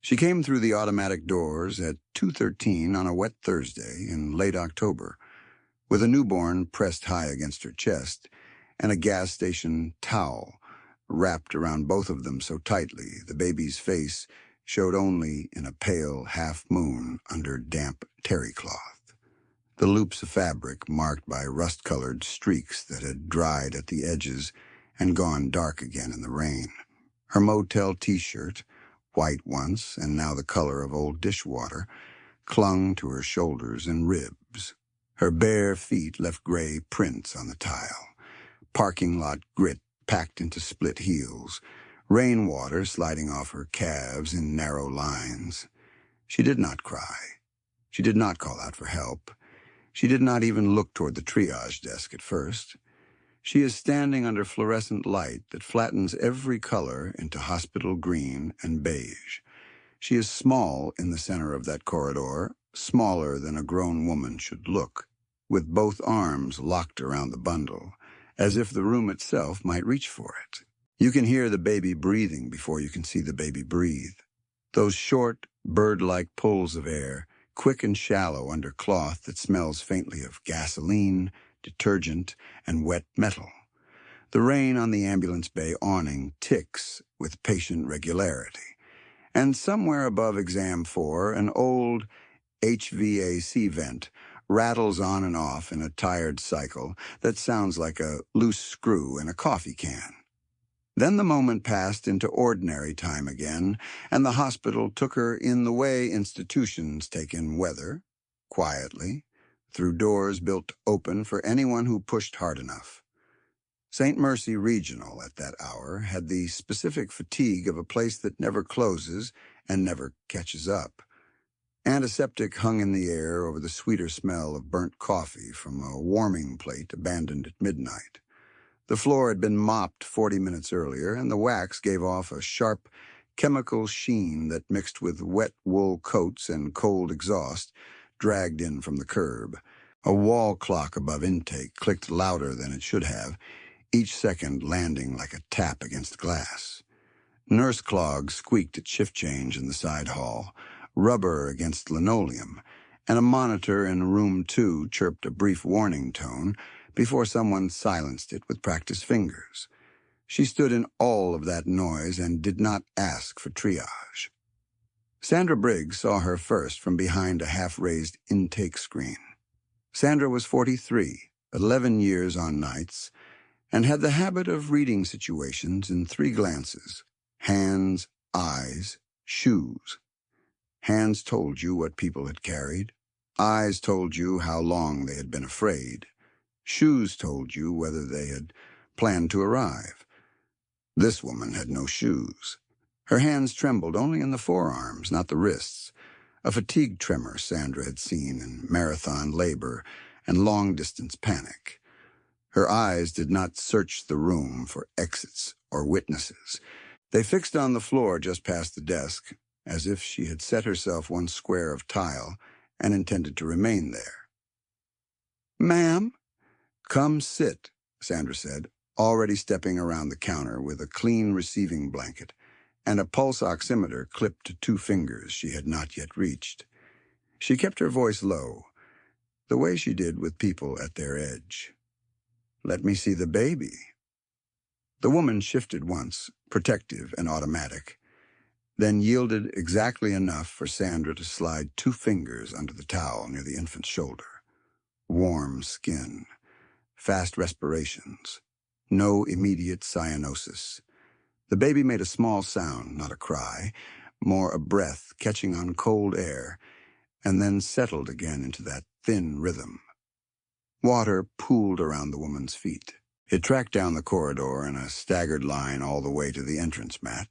She came through the automatic doors at 2:13 on a wet Thursday in late October, with a newborn pressed high against her chest and a gas station towel wrapped around both of them so tightly the baby's face showed only in a pale half-moon under damp terry cloth. The loops of fabric marked by rust-colored streaks that had dried at the edges and gone dark again in the rain. Her motel T-shirt, white once and now the color of old dishwater, clung to her shoulders and ribs. Her bare feet left gray prints on the tile, parking lot grit packed into split heels, rainwater sliding off her calves in narrow lines. She did not cry. She did not call out for help. She did not even look toward the triage desk at first. She is standing under fluorescent light that flattens every color into hospital green and beige. She is small in the center of that corridor, smaller than a grown woman should look, with both arms locked around the bundle, as if the room itself might reach for it. You can hear the baby breathing before you can see the baby breathe. Those short, bird-like pulls of air, quick and shallow under cloth that smells faintly of gasoline, detergent, and wet metal. The rain on the ambulance bay awning ticks with patient regularity. And somewhere above exam 4, an old HVAC vent rattles on and off in a tired cycle that sounds like a loose screw in a coffee can. Then the moment passed into ordinary time again, and the hospital took her in the way institutions take in weather, quietly, through doors built open for anyone who pushed hard enough. St. Mercy Regional at that hour had the specific fatigue of a place that never closes and never catches up. Antiseptic hung in the air over the sweeter smell of burnt coffee from a warming plate abandoned at midnight. The floor had been mopped 40 minutes earlier, and the wax gave off a sharp, chemical sheen that mixed with wet wool coats and cold exhaust dragged in from the curb. A wall clock above intake clicked louder than it should have, each second landing like a tap against glass. Nurse clogs squeaked at shift change in the side hall, rubber against linoleum, and a monitor in room 2 chirped a brief warning tone before someone silenced it with practiced fingers. She stood in all of that noise and did not ask for triage. Sandra Briggs saw her first from behind a half-raised intake screen. Sandra was 43, 11 years on nights, and had the habit of reading situations in 3 glances: hands, eyes, shoes. Hands told you what people had carried. Eyes told you how long they had been afraid. Shoes told you whether they had planned to arrive. This woman had no shoes. Her hands trembled only in the forearms, not the wrists, a fatigue tremor Sandra had seen in marathon labor and long-distance panic. Her eyes did not search the room for exits or witnesses. They fixed on the floor just past the desk, as if she had set herself one square of tile and intended to remain there. "Ma'am?" "Come sit," Sandra said, already stepping around the counter with a clean receiving blanket and a pulse oximeter clipped to 2 fingers she had not yet reached. She kept her voice low, the way she did with people at their edge. "Let me see the baby." The woman shifted once, protective and automatic, then yielded exactly enough for Sandra to slide 2 fingers under the towel near the infant's shoulder. Warm skin, fast respirations, no immediate cyanosis. The baby made a small sound, not a cry, more a breath catching on cold air, and then settled again into that thin rhythm. Water pooled around the woman's feet. It tracked down the corridor in a staggered line all the way to the entrance mat,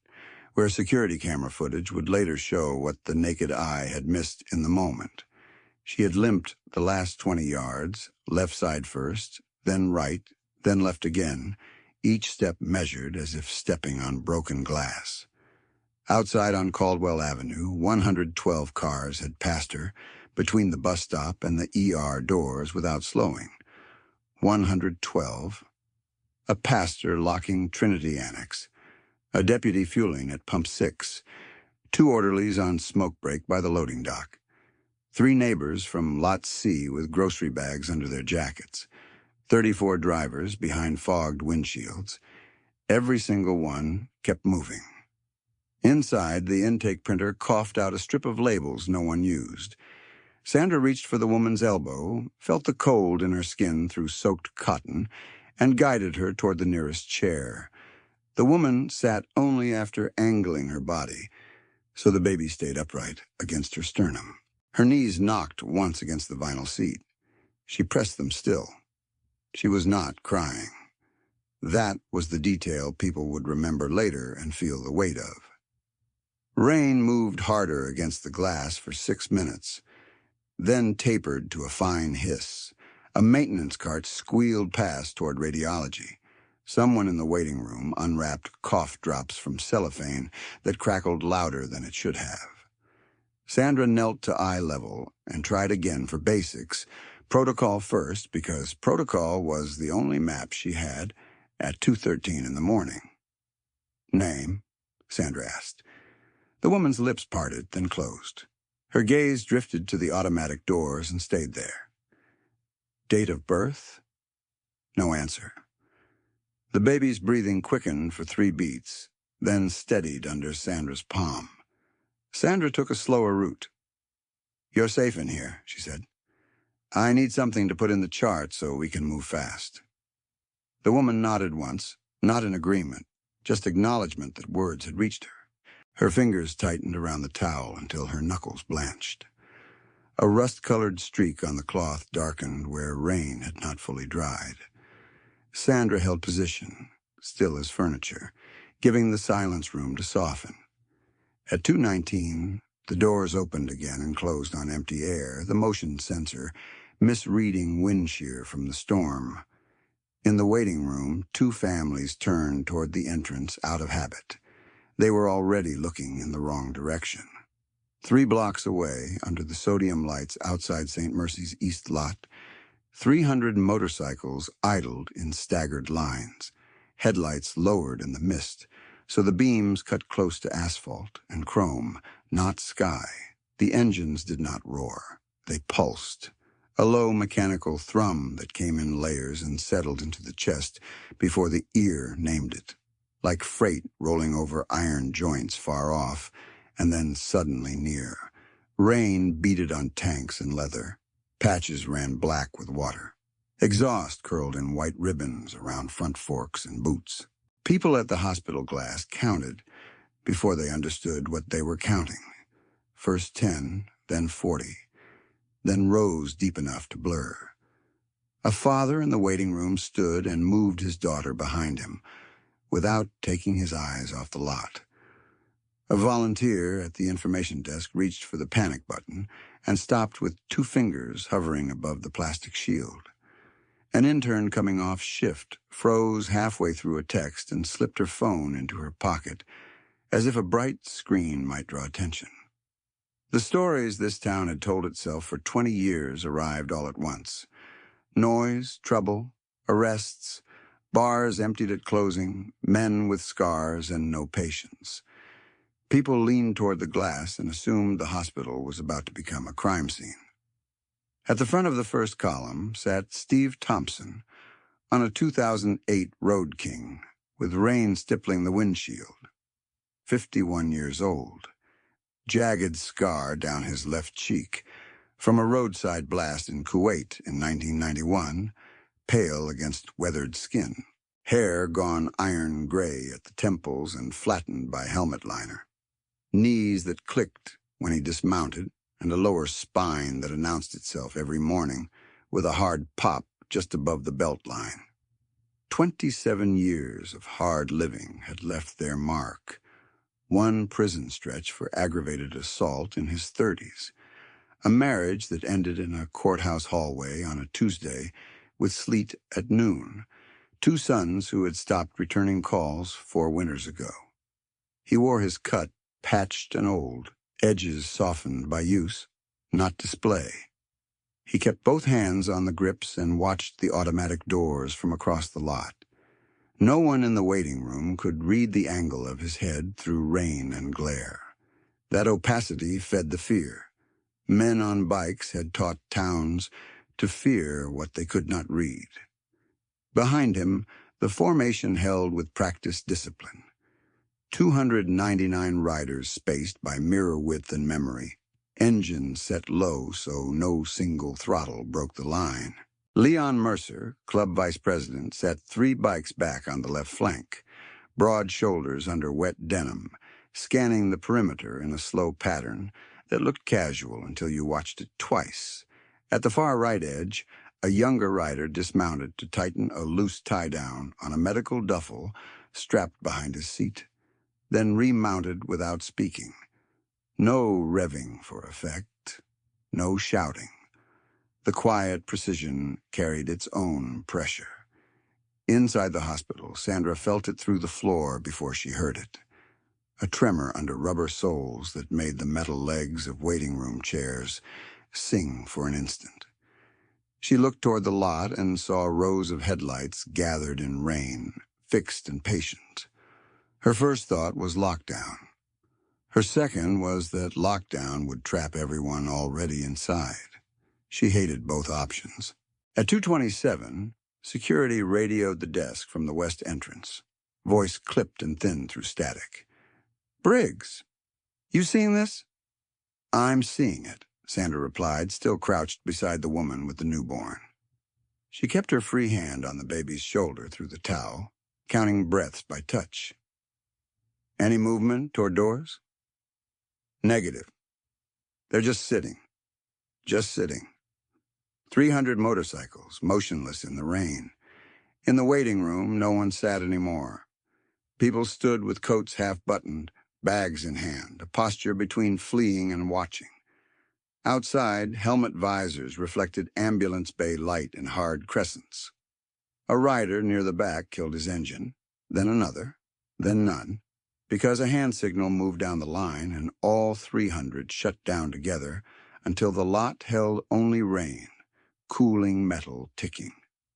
where security camera footage would later show what the naked eye had missed in the moment. She had limped the last 20 yards, left side first, then right, then left again, each step measured as if stepping on broken glass. Outside on Caldwell Avenue, 112 cars had passed her between the bus stop and the ER doors without slowing. 112. A pastor locking Trinity Annex. A deputy fueling at Pump 6. 2 orderlies on smoke break by the loading dock. 3 neighbors from Lot C with grocery bags under their jackets. 34 drivers behind fogged windshields. Every single one kept moving. Inside, the intake printer coughed out a strip of labels no one used. Sandra reached for the woman's elbow, felt the cold in her skin through soaked cotton, and guided her toward the nearest chair. The woman sat only after angling her body, so the baby stayed upright against her sternum. Her knees knocked once against the vinyl seat. She pressed them still. She was not crying. That was the detail people would remember later and feel the weight of. Rain moved harder against the glass for 6 minutes, then tapered to a fine hiss. A maintenance cart squealed past toward radiology. Someone in the waiting room unwrapped cough drops from cellophane that crackled louder than it should have. Sandra knelt to eye level and tried again for basics. Protocol first, because protocol was the only map she had at 2:13 in the morning. "Name?" Sandra asked. The woman's lips parted, then closed. Her gaze drifted to the automatic doors and stayed there. "Date of birth?" No answer. The baby's breathing quickened for 3 beats, then steadied under Sandra's palm. Sandra took a slower route. "You're safe in here," she said. "I need something to put in the chart so we can move fast." The woman nodded once, not in agreement, just acknowledgement that words had reached her. Her fingers tightened around the towel until her knuckles blanched. A rust-colored streak on the cloth darkened where rain had not fully dried. Sandra held position, still as furniture, giving the silence room to soften. At 2:19, the doors opened again and closed on empty air, the motion sensor misreading wind shear from the storm. In the waiting room, 2 families turned toward the entrance out of habit. They were already looking in the wrong direction. 3 blocks away, under the sodium lights outside St. Mercy's East Lot, 300 motorcycles idled in staggered lines, headlights lowered in the mist, so the beams cut close to asphalt and chrome, not sky. The engines did not roar. They pulsed, a low mechanical thrum that came in layers and settled into the chest before the ear named it, like freight rolling over iron joints far off and then suddenly near. Rain beaded on tanks and leather. Patches ran black with water. Exhaust curled in white ribbons around front forks and boots. People at the hospital glass counted before they understood what they were counting. First 10, then 40, then rows deep enough to blur. A father in the waiting room stood and moved his daughter behind him, without taking his eyes off the lot. A volunteer at the information desk reached for the panic button and stopped with 2 fingers hovering above the plastic shield. An intern coming off shift froze halfway through a text and slipped her phone into her pocket, as if a bright screen might draw attention. The stories this town had told itself for 20 years arrived all at once. Noise, trouble, arrests, bars emptied at closing, men with scars and no patience. People leaned toward the glass and assumed the hospital was about to become a crime scene. At the front of the first column sat Steve Thompson on a 2008 Road King with rain stippling the windshield. 51 years old. Jagged scar down his left cheek from a roadside blast in Kuwait in 1991, pale against weathered skin. Hair gone iron gray at the temples and flattened by helmet liner. Knees that clicked when he dismounted, and a lower spine that announced itself every morning with a hard pop just above the belt line. 27 years of hard living had left their mark. 1 prison stretch for aggravated assault in his 30s. A marriage that ended in a courthouse hallway on a Tuesday with sleet at noon. 2 sons who had stopped returning calls 4 winters ago. He wore his cut patched and old, edges softened by use, not display. He kept both hands on the grips and watched the automatic doors from across the lot. No one in the waiting room could read the angle of his head through rain and glare. That opacity fed the fear. Men on bikes had taught towns to fear what they could not read. Behind him, the formation held with practiced discipline. 299 riders spaced by mirror width and memory, engines set low so no single throttle broke the line. Leon Mercer, club vice president, set 3 bikes back on the left flank, broad shoulders under wet denim, scanning the perimeter in a slow pattern that looked casual until you watched it twice. At the far right edge, a younger rider dismounted to tighten a loose tie-down on a medical duffel strapped behind his seat, then remounted without speaking. No revving for effect, no shouting. The quiet precision carried its own pressure. Inside the hospital, Sandra felt it through the floor before she heard it. A tremor under rubber soles that made the metal legs of waiting room chairs sing for an instant. She looked toward the lot and saw rows of headlights gathered in rain, fixed and patient. Her first thought was lockdown. Her second was that lockdown would trap everyone already inside. She hated both options. At 2:27, security radioed the desk from the west entrance. Voice clipped and thin through static. "Briggs, you seeing this?" "I'm seeing it," Sandra replied, still crouched beside the woman with the newborn. She kept her free hand on the baby's shoulder through the towel, counting breaths by touch. "Any movement toward doors?" "Negative. They're just sitting. Just sitting. 300 motorcycles, motionless in the rain. In the waiting room, no one sat anymore. People stood with coats half-buttoned, bags in hand, a posture between fleeing and watching. Outside, helmet visors reflected ambulance bay light in hard crescents. A rider near the back killed his engine, then another, then none, because a hand signal moved down the line and all 300 shut down together until the lot held only rain, cooling metal ticking,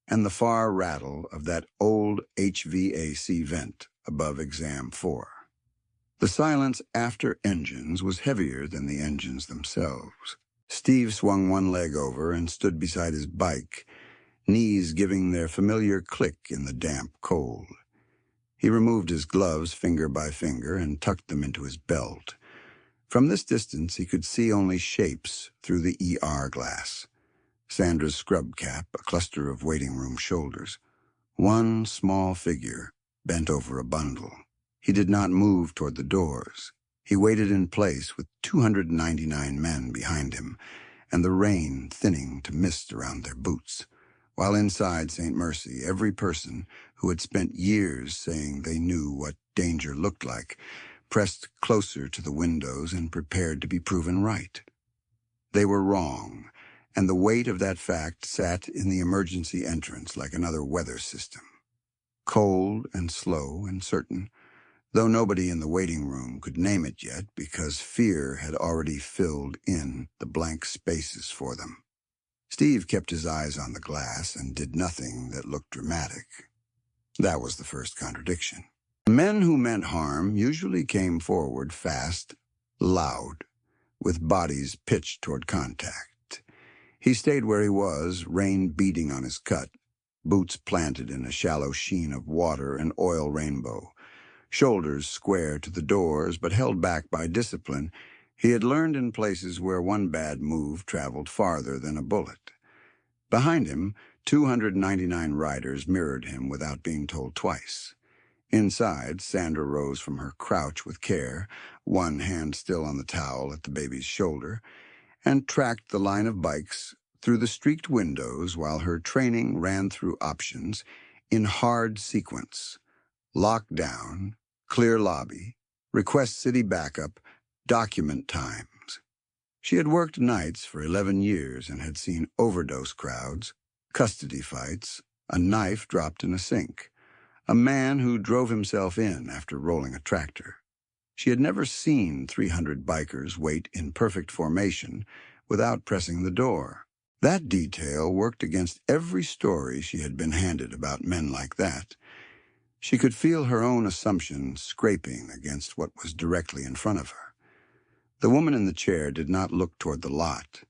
and the far rattle of that old HVAC vent above Exam 4. The silence after engines was heavier than the engines themselves. Steve swung one leg over and stood beside his bike, knees giving their familiar click in the damp cold. He removed his gloves finger by finger and tucked them into his belt. From this distance, he could see only shapes through the ER glass. Sandra's scrub cap, a cluster of waiting room shoulders. One small figure bent over a bundle. He did not move toward the doors. He waited in place with 299 men behind him, and the rain thinning to mist around their boots. While inside St. Mercy, every person who had spent years saying they knew what danger looked like pressed closer to the windows and prepared to be proven right. They were wrong, and the weight of that fact sat in the emergency entrance like another weather system. Cold and slow and certain, though nobody in the waiting room could name it yet because fear had already filled in the blank spaces for them. Steve kept his eyes on the glass and did nothing that looked dramatic. That was the first contradiction. Men who meant harm usually came forward fast, loud, with bodies pitched toward contact. He stayed where he was, rain beating on his cut, boots planted in a shallow sheen of water and oil rainbow, shoulders square to the doors but held back by discipline. He had learned in places where one bad move traveled farther than a bullet. Behind him, 299 riders mirrored him without being told twice. Inside, Sandra rose from her crouch with care, one hand still on the towel at the baby's shoulder, and tracked the line of bikes through the streaked windows while her training ran through options in hard sequence. Lockdown, clear lobby, request city backup, document times. She had worked nights for 11 years and had seen overdose crowds, custody fights, a knife dropped in a sink, a man who drove himself in after rolling a tractor. She had never seen 300 bikers wait in perfect formation without pressing the door. That detail worked against every story she had been handed about men like that. She could feel her own assumption scraping against what was directly in front of her. The woman in the chair did not look toward the lot.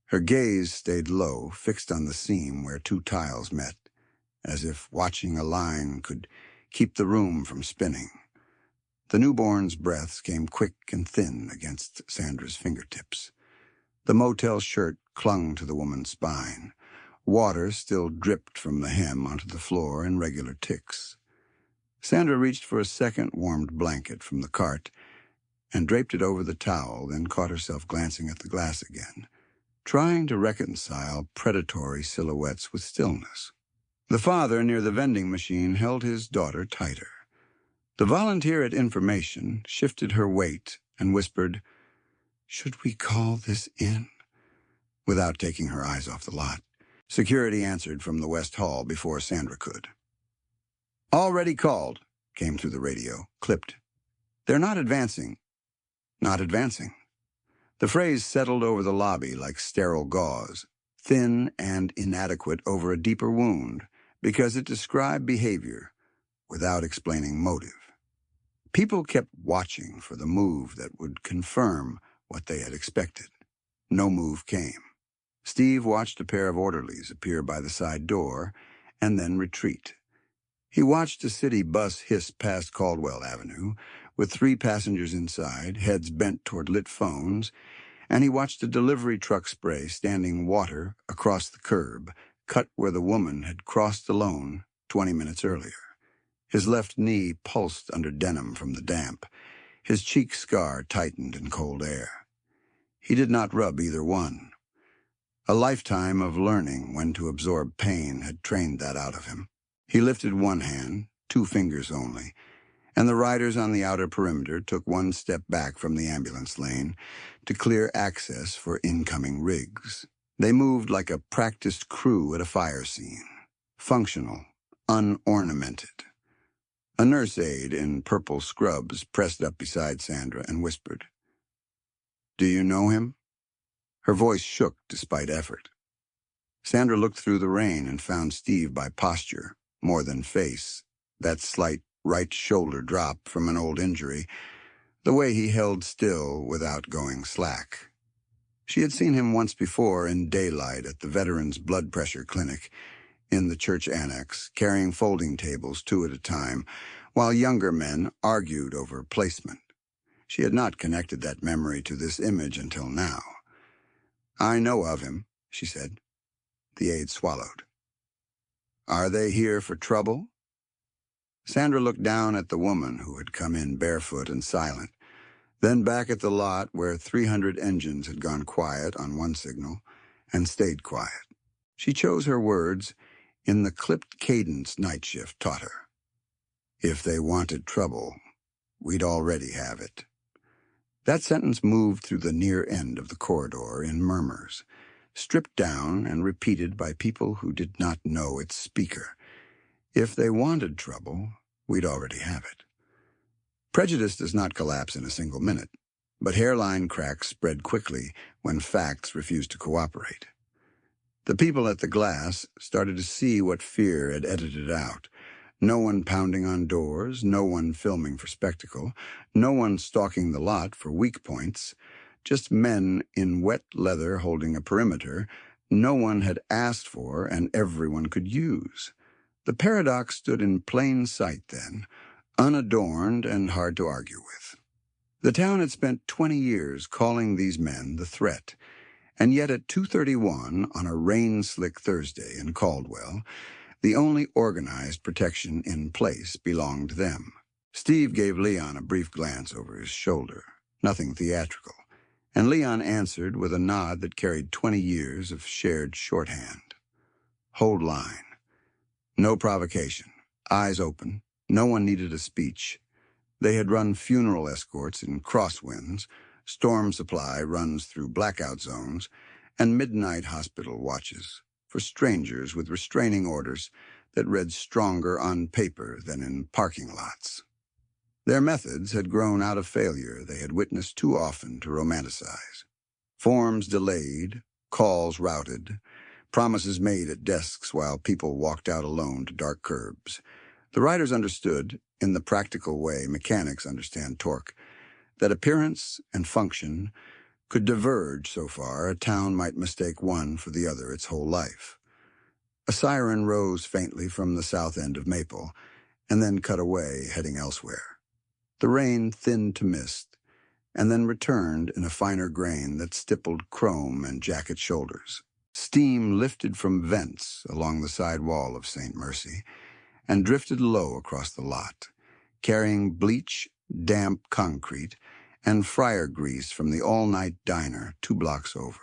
Her gaze stayed low, fixed on the seam where two tiles met, as if watching a line could keep the room from spinning. The newborn's breaths came quick and thin against Sandra's fingertips. The motel shirt clung to the woman's spine. Water still dripped from the hem onto the floor in regular ticks. Sandra reached for a second warmed blanket from the cart and draped it over the towel, then caught herself glancing at the glass again, trying to reconcile predatory silhouettes with stillness. The father near the vending machine held his daughter tighter. The volunteer at information shifted her weight and whispered, "Should we call this in?" without taking her eyes off the lot. Security answered from the West Hall before Sandra could. "Already called," came through the radio, clipped. "They're not advancing." Not advancing. The phrase settled over the lobby like sterile gauze, thin and inadequate over a deeper wound, because it described behavior without explaining motive. People kept watching for the move that would confirm what they had expected. No move came. Steve watched a pair of orderlies appear by the side door and then retreat. He watched a city bus hiss past Caldwell Avenue, with 3 passengers inside, heads bent toward lit phones, and he watched a delivery truck spray standing water across the curb, cut where the woman had crossed alone 20 minutes earlier. His left knee pulsed under denim from the damp. His cheek scar tightened in cold air. He did not rub either one. A lifetime of learning when to absorb pain had trained that out of him. He lifted one hand, 2 fingers only, and the riders on the outer perimeter took one step back from the ambulance lane to clear access for incoming rigs. They moved like a practiced crew at a fire scene, functional, unornamented. A nurse aide in purple scrubs pressed up beside Sandra and whispered, "Do you know him?" Her voice shook despite effort. Sandra looked through the rain and found Steve by posture, more than face, that slight right shoulder drop from an old injury, the way he held still without going slack. She had seen him once before in daylight at the Veterans Blood Pressure Clinic in the church annex, carrying folding tables 2 at a time, while younger men argued over placement. She had not connected that memory to this image until now. "I know of him," she said. The aide swallowed. "Are they here for trouble?" Sandra looked down at the woman who had come in barefoot and silent, then back at the lot where 300 engines had gone quiet on one signal and stayed quiet. She chose her words in the clipped cadence night shift taught her. "If they wanted trouble, we'd already have it." That sentence moved through the near end of the corridor in murmurs, stripped down and repeated by people who did not know its speaker. If they wanted trouble, we'd already have it. Prejudice does not collapse in a single minute, but hairline cracks spread quickly when facts refuse to cooperate. The people at the glass started to see what fear had edited out. No one pounding on doors, no one filming for spectacle, no one stalking the lot for weak points, just men in wet leather holding a perimeter no one had asked for and everyone could use. The paradox stood in plain sight then, unadorned and hard to argue with. The town had spent 20 years calling these men the threat, and yet at 2:31 on a rain-slick Thursday in Caldwell, the only organized protection in place belonged to them. Steve gave Leon a brief glance over his shoulder, nothing theatrical, and Leon answered with a nod that carried 20 years of shared shorthand. Hold line. No provocation. Eyes open. No one needed a speech. They had run funeral escorts in crosswinds, storm supply runs through blackout zones, and midnight hospital watches for strangers with restraining orders that read stronger on paper than in parking lots. Their methods had grown out of failure they had witnessed too often to romanticize. Forms delayed, calls routed, promises made at desks while people walked out alone to dark curbs. The riders understood, in the practical way mechanics understand torque, That appearance and function could diverge so far, a town might mistake one for the other its whole life. A siren rose faintly from the south end of Maple, and then cut away, heading elsewhere. The rain thinned to mist, and then returned in a finer grain that stippled chrome and jacket shoulders. Steam lifted from vents along the side wall of St. Mercy and drifted low across the lot, carrying bleach, damp concrete, and fryer grease from the all-night diner 2 blocks over.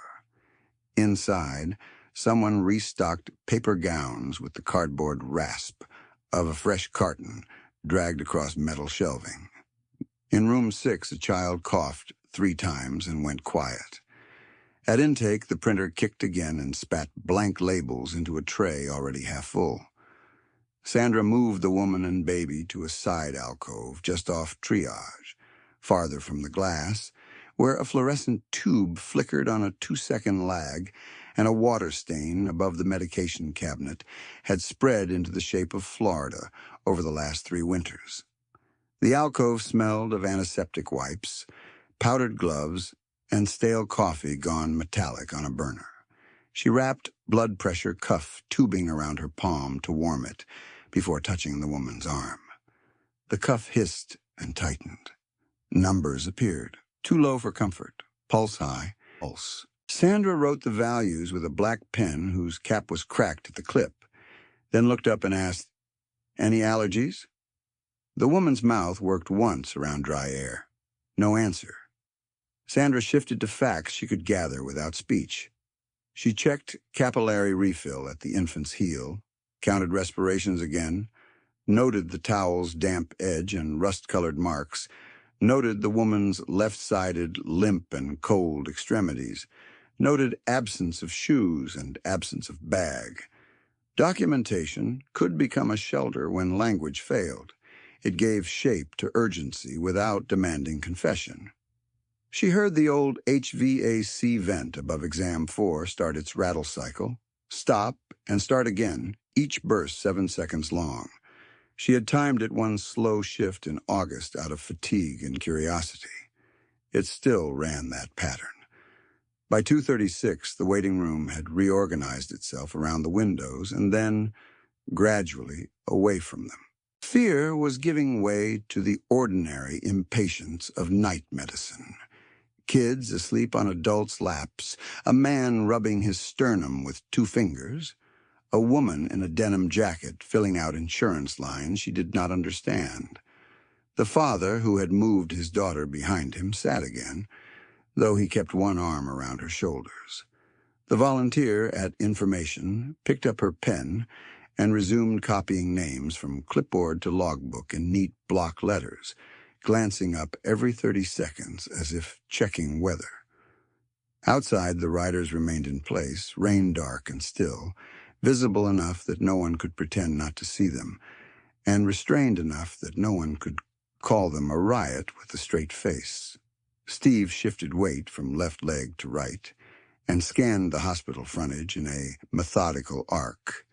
Inside, someone restocked paper gowns with the cardboard rasp of a fresh carton dragged across metal shelving. In room 6, a child coughed 3 times and went quiet. At intake, the printer kicked again and spat blank labels into a tray already half full. Sandra moved the woman and baby to a side alcove just off triage, farther from the glass, where a fluorescent tube flickered on a 2-second lag and a water stain above the medication cabinet had spread into the shape of Florida over the last 3 winters. The alcove smelled of antiseptic wipes, powdered gloves, and stale coffee gone metallic on a burner. She wrapped blood pressure cuff tubing around her palm to warm it before touching the woman's arm. The cuff hissed and tightened. Numbers appeared, too low for comfort, pulse high, pulse. Sandra wrote the values with a black pen whose cap was cracked at the clip, then looked up and asked, "Any allergies?" The woman's mouth worked once around dry air. No answer. Sandra shifted to facts she could gather without speech. She checked capillary refill at the infant's heel, counted respirations again, noted the towel's damp edge and rust-colored marks, noted the woman's left-sided limp and cold extremities, noted absence of shoes and absence of bag. Documentation could become a shelter when language failed. It gave shape to urgency without demanding confession. She heard the old HVAC vent above exam 4 start its rattle cycle, stop, and start again, each burst 7 seconds long. She had timed it one slow shift in August out of fatigue and curiosity. It still ran that pattern. By 2:36, the waiting room had reorganized itself around the windows and then, gradually, away from them. Fear was giving way to the ordinary impatience of night medicine. Kids asleep on adults' laps, a man rubbing his sternum with 2 fingers, a woman in a denim jacket filling out insurance lines she did not understand. The father, who had moved his daughter behind him, sat again, though he kept one arm around her shoulders. The volunteer at information picked up her pen and resumed copying names from clipboard to logbook in neat block letters, glancing up every 30 seconds as if checking weather. Outside, the riders remained in place, rain-dark and still, visible enough that no one could pretend not to see them, and restrained enough that no one could call them a riot with a straight face. Steve shifted weight from left leg to right and scanned the hospital frontage in a methodical arc.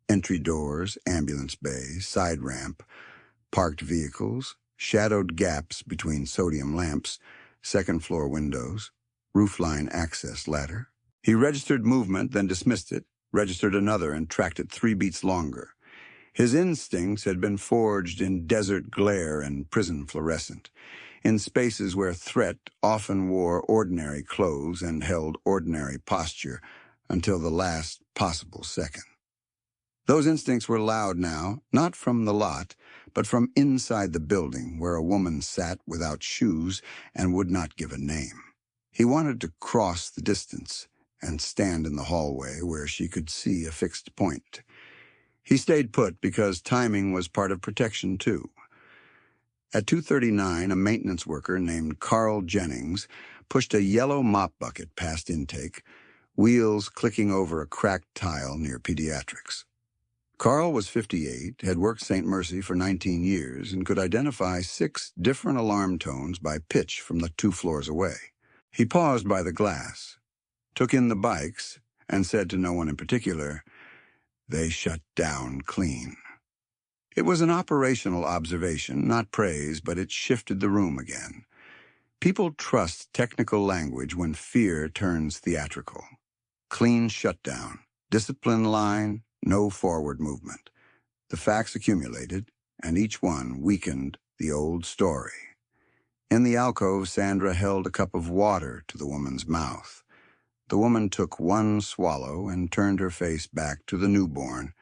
Entry doors, ambulance bay, side ramp, parked vehicles, shadowed gaps between sodium lamps, second-floor windows, roofline access ladder. He registered movement, then dismissed it, registered another, and tracked it 3 beats longer. His instincts had been forged in desert glare and prison fluorescent, in spaces where threat often wore ordinary clothes and held ordinary posture until the last possible second. Those instincts were loud now, not from the lot, but from inside the building where a woman sat without shoes and would not give a name. He wanted to cross the distance and stand in the hallway where she could see a fixed point. He stayed put because timing was part of protection too. At 2:39, a maintenance worker named Carl Jennings pushed a yellow mop bucket past intake, wheels clicking over a cracked tile near pediatrics. Carl was 58, had worked St. Mercy for 19 years, and could identify 6 different alarm tones by pitch from the 2 floors away. He paused by the glass, took in the bikes, and said to no one in particular, "They shut down clean." It was an operational observation, not praise, but it shifted the room again. People trust technical language when fear turns theatrical. Clean shutdown, discipline line, no forward movement. The facts accumulated, and each one weakened the old story. In the alcove, Sandra held a cup of water to the woman's mouth. The woman took one swallow and turned her face back to the newborn,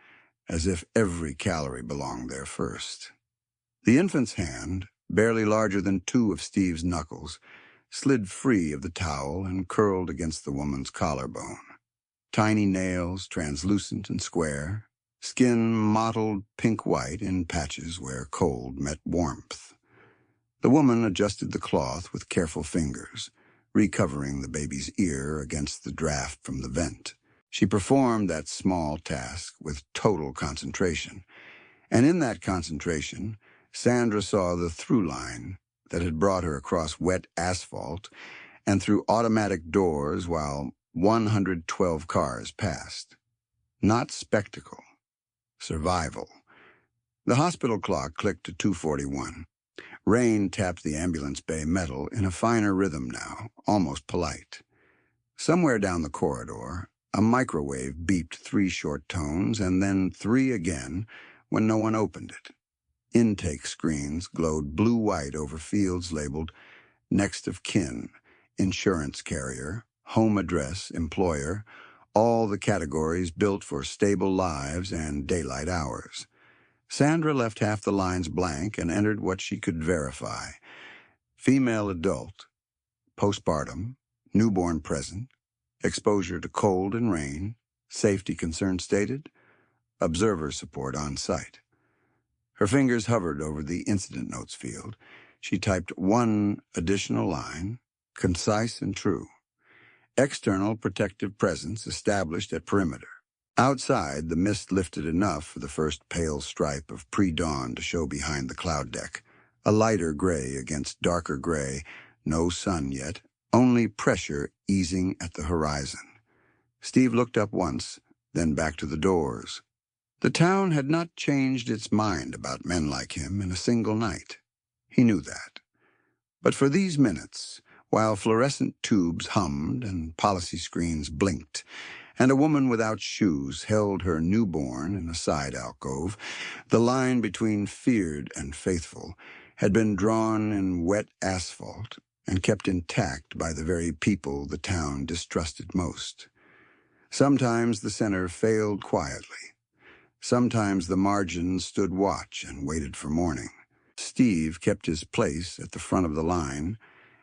as if every calorie belonged there first. The infant's hand, barely larger than two of Steve's knuckles, slid free of the towel and curled against the woman's collarbone. Tiny nails, translucent and square, skin mottled pink-white in patches where cold met warmth. The woman adjusted the cloth with careful fingers, recovering the baby's ear against the draft from the vent. She performed that small task with total concentration, and in that concentration, Sandra saw the through line that had brought her across wet asphalt and through automatic doors while 112 cars passed. Not spectacle. Survival. The hospital clock clicked to 2:41. Rain tapped the ambulance bay metal in a finer rhythm now, almost polite. Somewhere down the corridor, a microwave beeped 3 short tones and then 3 again when no one opened it. Intake screens glowed blue-white over fields labeled next of kin, insurance carrier, home address, employer, all the categories built for stable lives and daylight hours. Sandra left half the lines blank and entered what she could verify. Female adult, postpartum, newborn present, exposure to cold and rain, safety concern stated, observer support on site. Her fingers hovered over the incident notes field. She typed one additional line, concise and true. External protective presence established at perimeter. Outside, the mist lifted enough for the first pale stripe of pre-dawn to show behind the cloud deck. A lighter gray against darker gray, no sun yet, only pressure easing at the horizon. Steve looked up once, then back to the doors. The town had not changed its mind about men like him in a single night. He knew that. But for these minutes, while fluorescent tubes hummed and policy screens blinked, and a woman without shoes held her newborn in a side alcove, the line between feared and faithful had been drawn in wet asphalt and kept intact by the very people the town distrusted most. Sometimes the center failed quietly. Sometimes the margins stood watch and waited for morning. Steve kept his place at the front of the line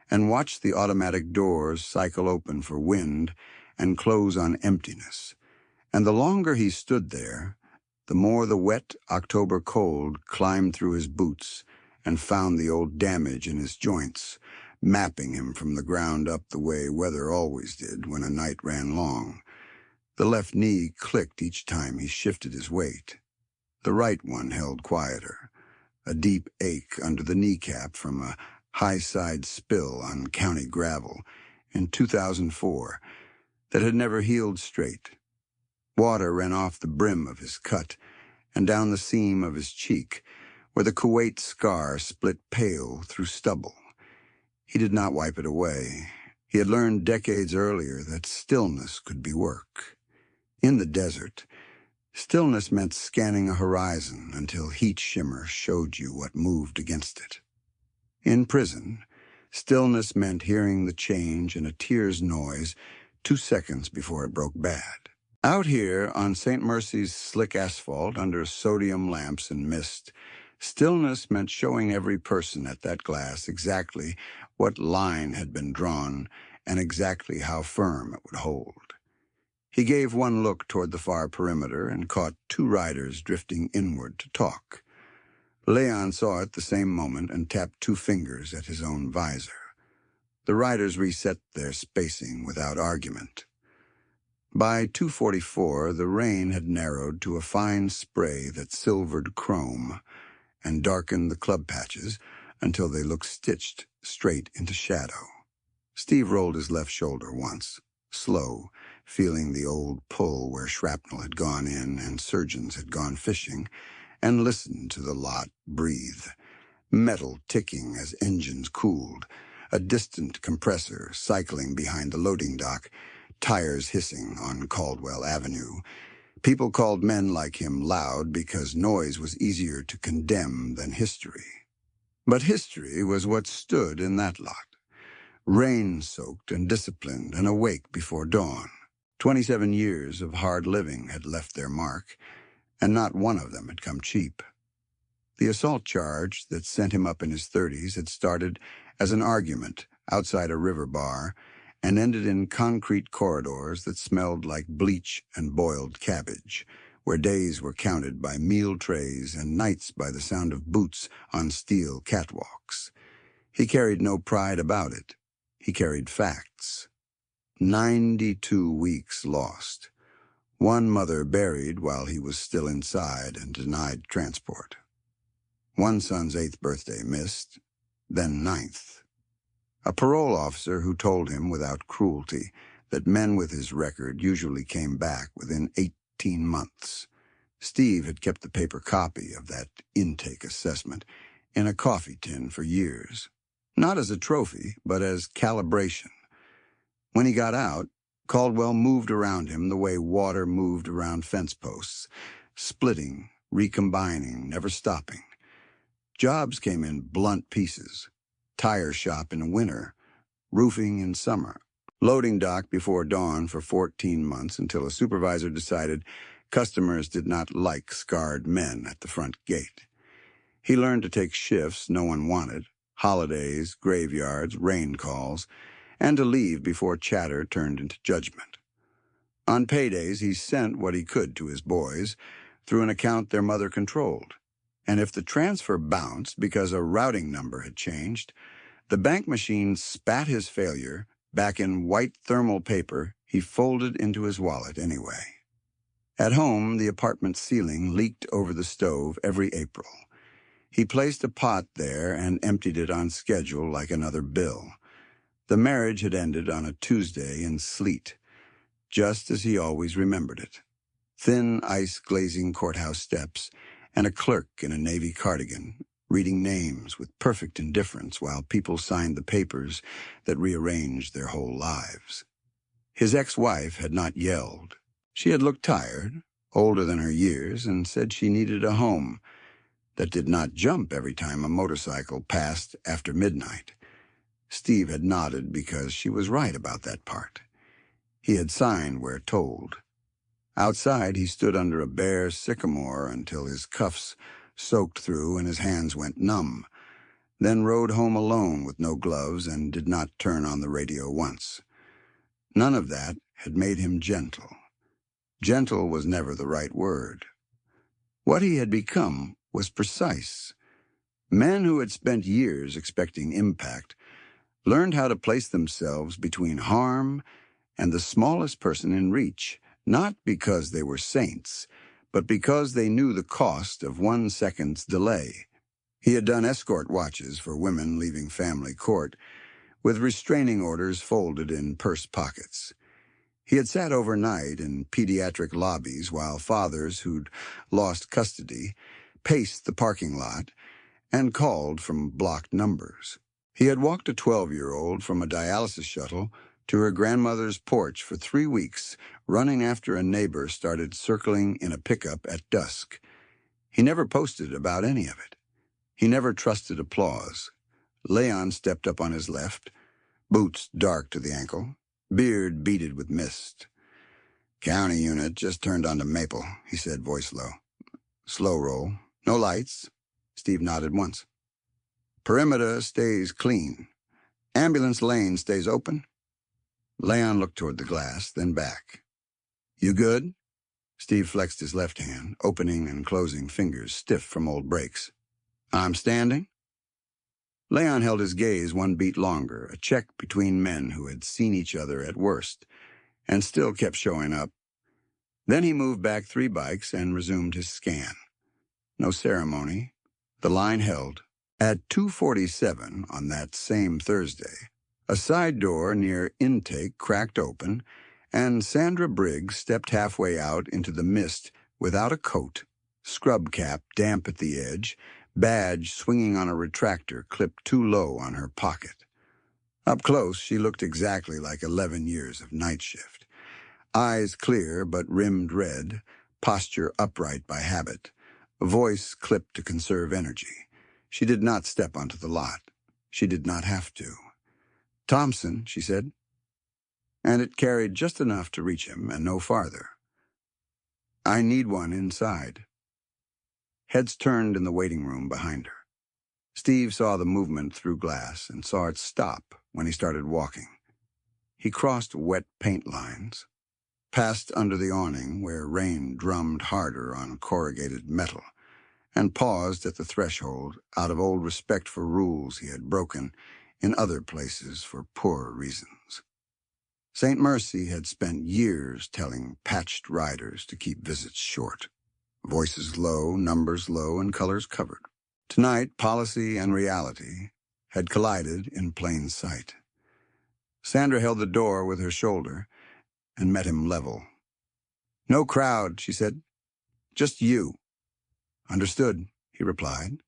and watched the automatic doors cycle open for wind and close on emptiness. And the longer he stood there, the more the wet October cold climbed through his boots and found the old damage in his joints, mapping him from the ground up the way weather always did when a night ran long. The left knee clicked each time he shifted his weight. The right one held quieter, a deep ache under the kneecap from a high-side spill on county gravel in 2004 that had never healed straight. Water ran off the brim of his cut and down the seam of his cheek, where the Kuwait scar split pale through stubble. He did not wipe it away. He had learned decades earlier that stillness could be work. In the desert, stillness meant scanning a horizon until heat shimmer showed you what moved against it. In prison, stillness meant hearing the change in a tear's noise 2 seconds before it broke bad. Out here on St. Mercy's slick asphalt under sodium lamps and mist, stillness meant showing every person at that glass exactly what line had been drawn and exactly how firm it would hold. He gave one look toward the far perimeter and caught 2 riders drifting inward to talk. Leon saw it the same moment and tapped 2 fingers at his own visor. The riders reset their spacing without argument. By 2:44, the rain had narrowed to a fine spray that silvered chrome and darkened the club patches until they looked stitched straight into shadow. Steve rolled his left shoulder once, slow, feeling the old pull where shrapnel had gone in and surgeons had gone fishing, and listened to the lot breathe, metal ticking as engines cooled, a distant compressor cycling behind the loading dock, tires hissing on Caldwell Avenue. People called men like him loud because noise was easier to condemn than history. But history was what stood in that lot, rain-soaked and disciplined and awake before dawn. 27 years of hard living had left their mark, and not one of them had come cheap. The assault charge that sent him up in his 30s had started as an argument outside a river bar and ended in concrete corridors that smelled like bleach and boiled cabbage, where days were counted by meal trays and nights by the sound of boots on steel catwalks. He carried no pride about it. He carried facts. 92 weeks lost. One mother buried while he was still inside and denied transport. One son's 8th birthday missed, then 9th. A parole officer who told him without cruelty that men with his record usually came back within 18 months. Steve had kept the paper copy of that intake assessment in a coffee tin for years, not as a trophy, but as calibration. When he got out, Caldwell moved around him the way water moved around fence posts, splitting, recombining, never stopping. Jobs came in blunt pieces. Tire shop in winter, roofing in summer, loading dock before dawn for 14 months until a supervisor decided customers did not like scarred men at the front gate. He learned to take shifts no one wanted, holidays, graveyards, rain calls, and to leave before chatter turned into judgment. On paydays, he sent what he could to his boys through an account their mother controlled. And if the transfer bounced because a routing number had changed, the bank machine spat his failure back in white thermal paper he folded into his wallet anyway. At home, the apartment ceiling leaked over the stove every April. He placed a pot there and emptied it on schedule like another bill. The marriage had ended on a Tuesday in sleet, just as he always remembered it. Thin ice-glazing courthouse steps, and a clerk in a navy cardigan, reading names with perfect indifference while people signed the papers that rearranged their whole lives. His ex-wife had not yelled. She had looked tired, older than her years, and said she needed a home that did not jump every time a motorcycle passed after midnight. Steve had nodded because she was right about that part. He had signed where told. Outside, he stood under a bare sycamore until his cuffs soaked through and his hands went numb, then rode home alone with no gloves and did not turn on the radio once. None of that had made him gentle. Gentle was never the right word. What he had become was precise. Men who had spent years expecting impact learned how to place themselves between harm and the smallest person in reach, not because they were saints, but because they knew the cost of 1 second's delay. He had done escort watches for women leaving family court, with restraining orders folded in purse pockets. He had sat overnight in pediatric lobbies while fathers who'd lost custody paced the parking lot and called from blocked numbers. He had walked a 12-year-old from a dialysis shuttle to her grandmother's porch for 3 weeks, running after a neighbor started circling in a pickup at dusk. He never posted about any of it. He never trusted applause. Leon stepped up on his left, boots dark to the ankle, beard beaded with mist. "County unit just turned onto Maple," he said, voice low. "Slow roll. No lights." Steve nodded once. "Perimeter stays clean. Ambulance lane stays open." Leon looked toward the glass, then back. "You good?" Steve flexed his left hand, opening and closing fingers stiff from old breaks. "I'm standing?" Leon held his gaze 1 beat longer, a check between men who had seen each other at worst, and still kept showing up. Then he moved back 3 bikes and resumed his scan. No ceremony. The line held. At 2:47 on that same Thursday, a side door near intake cracked open, and Sandra Briggs stepped halfway out into the mist without a coat, scrub cap damp at the edge, badge swinging on a retractor clipped too low on her pocket. Up close, she looked exactly like 11 years of night shift. Eyes clear but rimmed red, posture upright by habit, voice clipped to conserve energy. She did not step onto the lot. She did not have to. "Thompson," she said, and it carried just enough to reach him and no farther. "I need one inside." Heads turned in the waiting room behind her. Steve saw the movement through glass and saw it stop when he started walking. He crossed wet paint lines, passed under the awning where rain drummed harder on corrugated metal, and paused at the threshold out of old respect for rules he had broken in other places for poorer reasons. St. Mercy had spent years telling patched riders to keep visits short. Voices low, numbers low, and colors covered. Tonight, policy and reality had collided in plain sight. Sandra held the door with her shoulder and met him level. "No crowd," she said. "Just you." "Understood," he replied.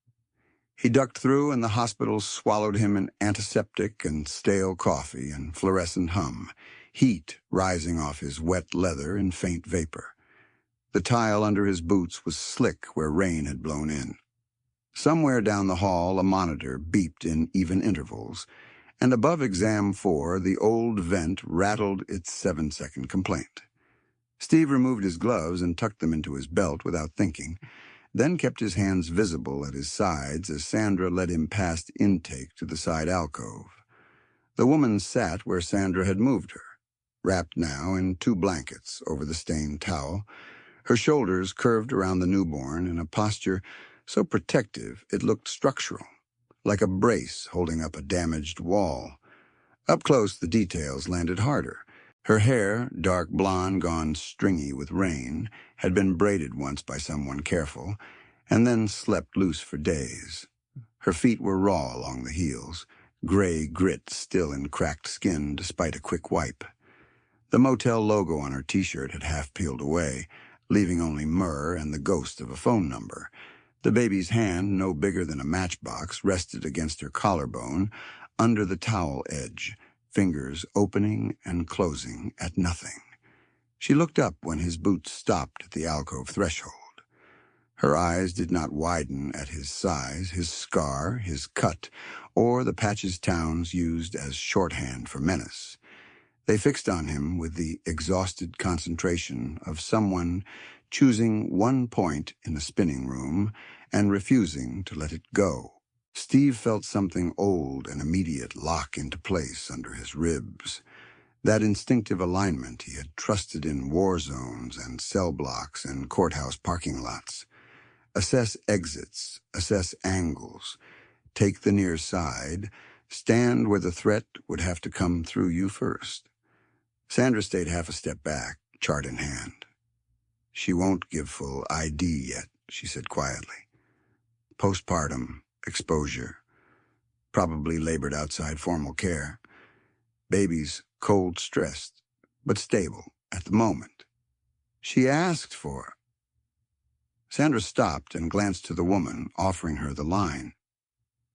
He ducked through, and the hospital swallowed him in antiseptic and stale coffee and fluorescent hum, heat rising off his wet leather in faint vapor. The tile under his boots was slick where rain had blown in. Somewhere down the hall, a monitor beeped in even intervals, and above exam 4, the old vent rattled its 7-second complaint. Steve removed his gloves and tucked them into his belt without thinking, then kept his hands visible at his sides as Sandra led him past intake to the side alcove. The woman sat where Sandra had moved her, wrapped now in 2 blankets over the stained towel, her shoulders curved around the newborn in a posture so protective it looked structural, like a brace holding up a damaged wall. Up close, the details landed harder. Her hair, dark blonde gone stringy with rain, had been braided once by someone careful, and then slept loose for days. Her feet were raw along the heels, gray grit still in cracked skin despite a quick wipe. The motel logo on her t-shirt had half peeled away, leaving only myrrh and the ghost of a phone number. The baby's hand, no bigger than a matchbox, rested against her collarbone, under the towel edge, fingers opening and closing at nothing. She looked up when his boots stopped at the alcove threshold. Her eyes did not widen at his size, his scar, his cut, or the patches Towns used as shorthand for menace. They fixed on him with the exhausted concentration of someone choosing one point in a spinning room and refusing to let it go. Steve felt something old and immediate lock into place under his ribs. That instinctive alignment he had trusted in war zones and cell blocks and courthouse parking lots. Assess exits, assess angles, take the near side, stand where the threat would have to come through you first. Sandra stayed half a step back, chart in hand. "She won't give full ID yet," she said quietly. "Postpartum, exposure, probably labored outside formal care. Baby's cold stressed, but stable at the moment. She asked for..." Sandra stopped and glanced to the woman, offering her the line.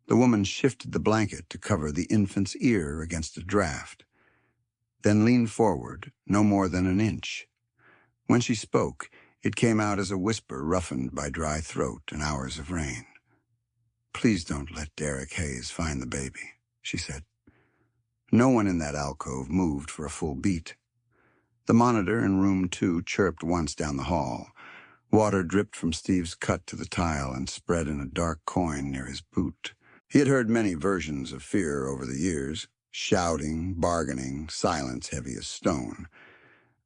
The woman shifted the blanket to cover the infant's ear against a draft, then leaned forward no more than an inch. When she spoke, it came out as a whisper roughened by dry throat and hours of rain. "Please don't let Derek Hayes find the baby," she said. No one in that alcove moved for a full beat. The monitor in room 2 chirped once down the hall. Water dripped from Steve's cut to the tile and spread in a dark coin near his boot. He had heard many versions of fear over the years, shouting, bargaining, silence heavy as stone.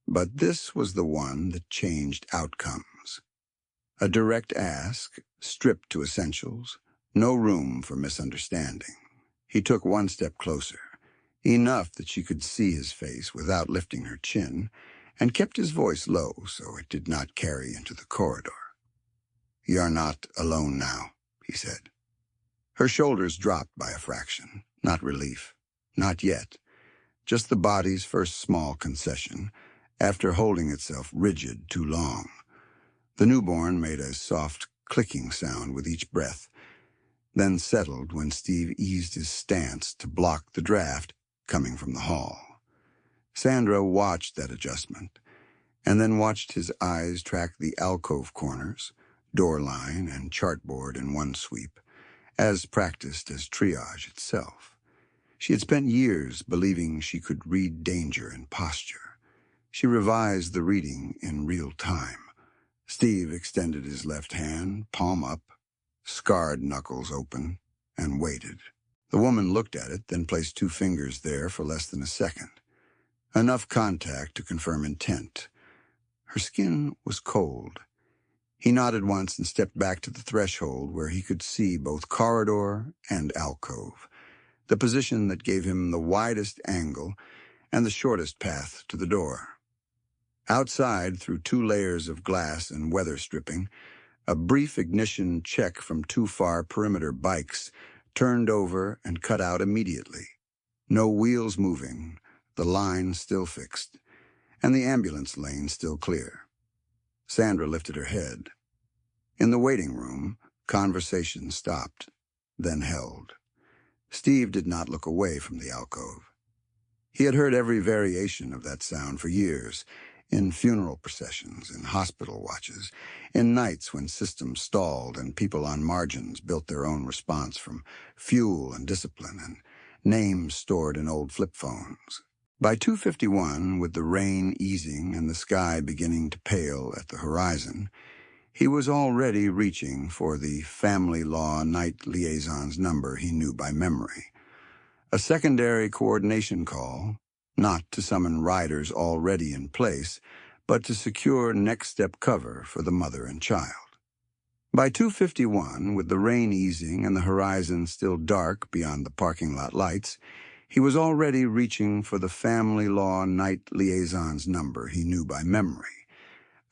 But this was the one that changed outcomes. A direct ask, stripped to essentials, no room for misunderstanding. He took one step closer, enough that she could see his face without lifting her chin, and kept his voice low so it did not carry into the corridor. "You're not alone now," he said. Her shoulders dropped by a fraction, not relief, not yet, just the body's first small concession, after holding itself rigid too long. The newborn made a soft clicking sound with each breath, then settled when Steve eased his stance to block the draft coming from the hall. Sandra watched that adjustment, and then watched his eyes track the alcove corners, door line, and chartboard in one sweep, as practiced as triage itself. She had spent years believing she could read danger in posture. She revised the reading in real time. Steve extended his left hand, palm up, scarred knuckles open, and waited. The woman looked at it, then placed 2 fingers there for less than a second. Enough contact to confirm intent. Her skin was cold. He nodded once and stepped back to the threshold where he could see both corridor and alcove, the position that gave him the widest angle and the shortest path to the door. Outside, through 2 layers of glass and weather stripping, a brief ignition check from 2 far perimeter bikes turned over and cut out immediately. No wheels moving, the line still fixed, and the ambulance lane still clear. Sandra lifted her head. In the waiting room, conversation stopped, then held. Steve did not look away from the alcove. He had heard every variation of that sound for years, in funeral processions, in hospital watches, in nights when systems stalled and people on margins built their own response from fuel and discipline and names stored in old flip phones. By 2:51, with the rain easing and the sky beginning to pale at the horizon, he was already reaching for the family law night liaison's number he knew by memory. A secondary coordination call, not to summon riders already in place, but to secure next-step cover for the mother and child. By 2:51, with the rain easing and the horizon still dark beyond the parking lot lights, he was already reaching for the family law night liaison's number he knew by memory.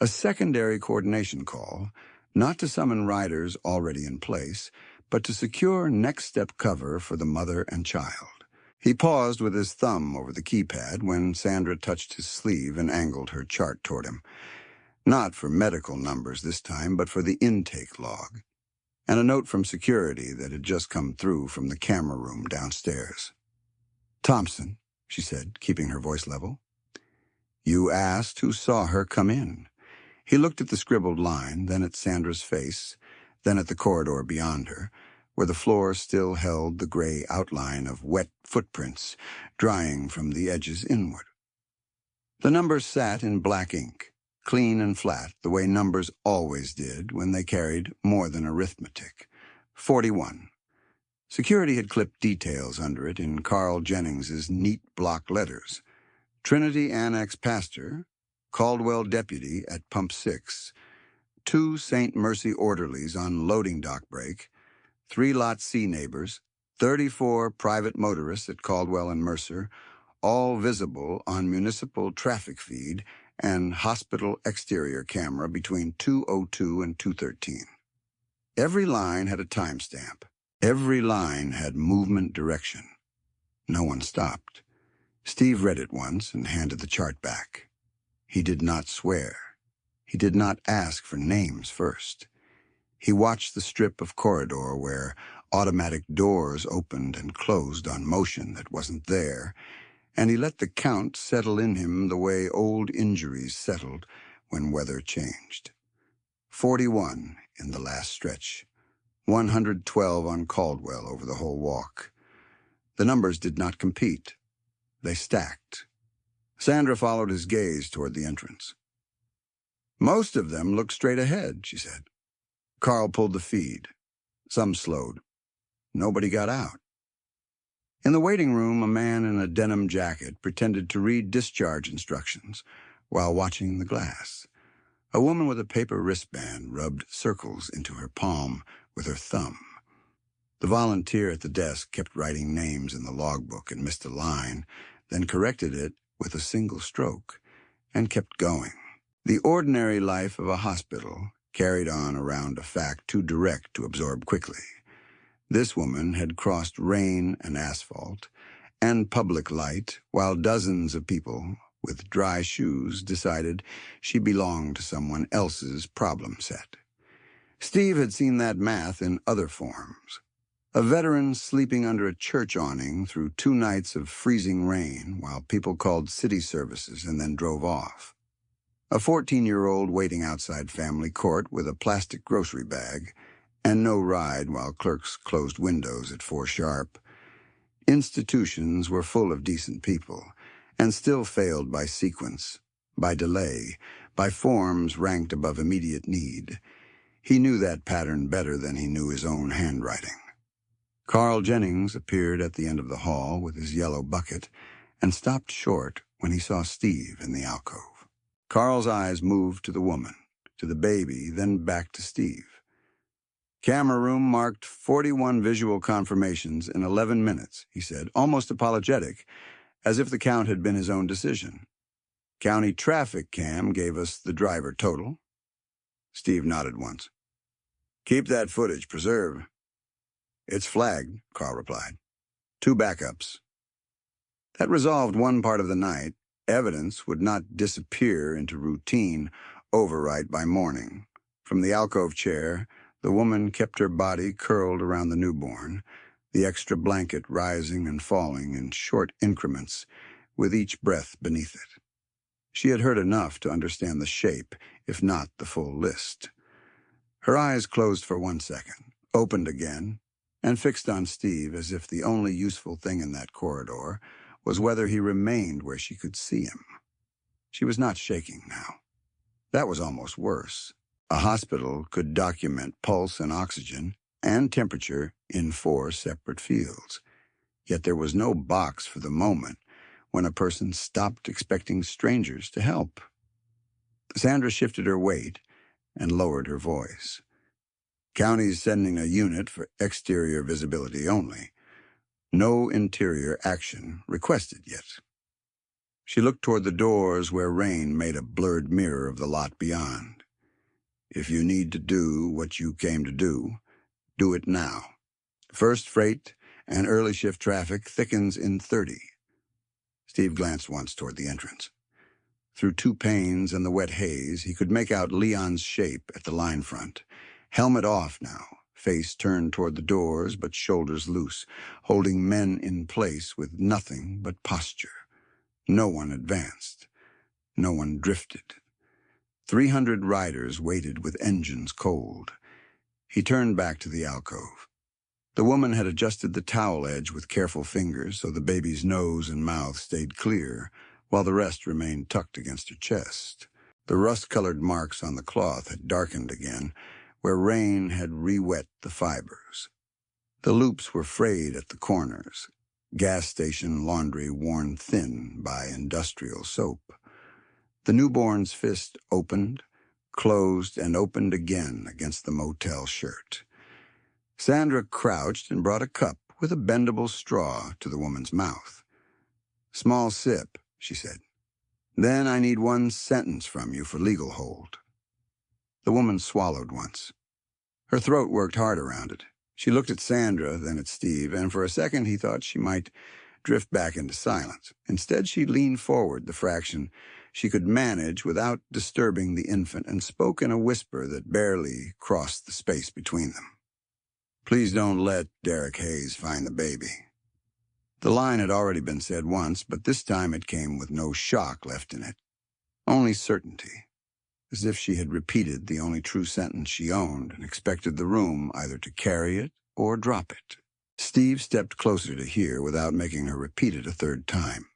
A secondary coordination call, not to summon riders already in place, but to secure next-step cover for the mother and child. He paused with his thumb over the keypad when Sandra touched his sleeve and angled her chart toward him. Not for medical numbers this time, but for the intake log, and a note from security that had just come through from the camera room downstairs. "Thompson," she said, keeping her voice level. "You asked who saw her come in." He looked at the scribbled line, then at Sandra's face, then at the corridor beyond her, where the floor still held the gray outline of wet footprints drying from the edges inward. The numbers sat in black ink, clean and flat, the way numbers always did when they carried more than arithmetic. 41. Security had clipped details under it in Carl Jennings's neat block letters. Trinity Annex Pastor, Caldwell Deputy at Pump 6, 2 St. Mercy orderlies on loading dock break, 3 Lot C neighbors, 34 private motorists at Caldwell and Mercer, all visible on municipal traffic feed and hospital exterior camera between 2:02 and 2:13. Every line had a timestamp. Every line had movement direction. No one stopped. Steve read it once and handed the chart back. He did not swear. He did not ask for names first. He watched the strip of corridor where automatic doors opened and closed on motion that wasn't there, and he let the count settle in him the way old injuries settled when weather changed. 41 in the last stretch, 112 on Caldwell over the whole walk. The numbers did not compete. They stacked. Sandra followed his gaze toward the entrance. "Most of them looked straight ahead," she said. Carl pulled the feed. Some slowed. Nobody got out. In the waiting room, a man in a denim jacket pretended to read discharge instructions while watching the glass. A woman with a paper wristband rubbed circles into her palm with her thumb. The volunteer at the desk kept writing names in the logbook and missed a line, then corrected it with a single stroke, and kept going. The ordinary life of a hospital carried on around a fact too direct to absorb quickly. This woman had crossed rain and asphalt and public light while dozens of people with dry shoes decided she belonged to someone else's problem set. Steve had seen that math in other forms. A veteran sleeping under a church awning through 2 nights of freezing rain while people called city services and then drove off. A 14-year-old waiting outside family court with a plastic grocery bag, and no ride while clerks closed windows at 4 sharp. Institutions were full of decent people, and still failed by sequence, by delay, by forms ranked above immediate need. He knew that pattern better than he knew his own handwriting. Carl Jennings appeared at the end of the hall with his yellow bucket and stopped short when he saw Steve in the alcove. Carl's eyes moved to the woman, to the baby, then back to Steve. Camera room marked 41 visual confirmations in 11 minutes, he said, almost apologetic, as if the count had been his own decision. County traffic cam gave us the driver total. Steve nodded once. Keep that footage preserved. It's flagged, Carl replied. 2 backups. That resolved one part of the night. Evidence would not disappear into routine overwrite by morning. From the alcove chair, the woman kept her body curled around the newborn, the extra blanket rising and falling in short increments, with each breath beneath it. She had heard enough to understand the shape, if not the full list. Her eyes closed for 1 second, opened again, and fixed on Steve as if the only useful thing in that corridor was whether he remained where she could see him. She was not shaking now. That was almost worse. A hospital could document pulse and oxygen and temperature in 4 separate fields. Yet there was no box for the moment when a person stopped expecting strangers to help. Sandra shifted her weight and lowered her voice. County's sending a unit for exterior visibility only. No interior action requested yet. She looked toward the doors where rain made a blurred mirror of the lot beyond. If you need to do what you came to do it now. First freight and early shift traffic thickens in 30. Steve glanced once toward the entrance. Through 2 panes and the wet haze, he could make out Leon's shape at the line front. Helmet off now, face turned toward the doors but shoulders loose, holding men in place with nothing but posture. No one advanced. No one drifted. 300 riders waited with engines cold. He turned back to the alcove. The woman had adjusted the towel edge with careful fingers so the baby's nose and mouth stayed clear, while the rest remained tucked against her chest. The rust-colored marks on the cloth had darkened again, where rain had re-wet the fibers. The loops were frayed at the corners, gas station laundry worn thin by industrial soap. The newborn's fist opened, closed, and opened again against the motel shirt. Sandra crouched and brought a cup with a bendable straw to the woman's mouth. Small sip, she said. Then I need 1 sentence from you for legal hold. The woman swallowed once. Her throat worked hard around it. She looked at Sandra, then at Steve, and for a second he thought she might drift back into silence. Instead, she leaned forward the fraction she could manage without disturbing the infant and spoke in a whisper that barely crossed the space between them. Please don't let Derek Hayes find the baby. The line had already been said once, but this time it came with no shock left in it. Only certainty, as if she had repeated the only true sentence she owned and expected the room either to carry it or drop it. Steve stepped closer to hear without making her repeat it a 3rd time.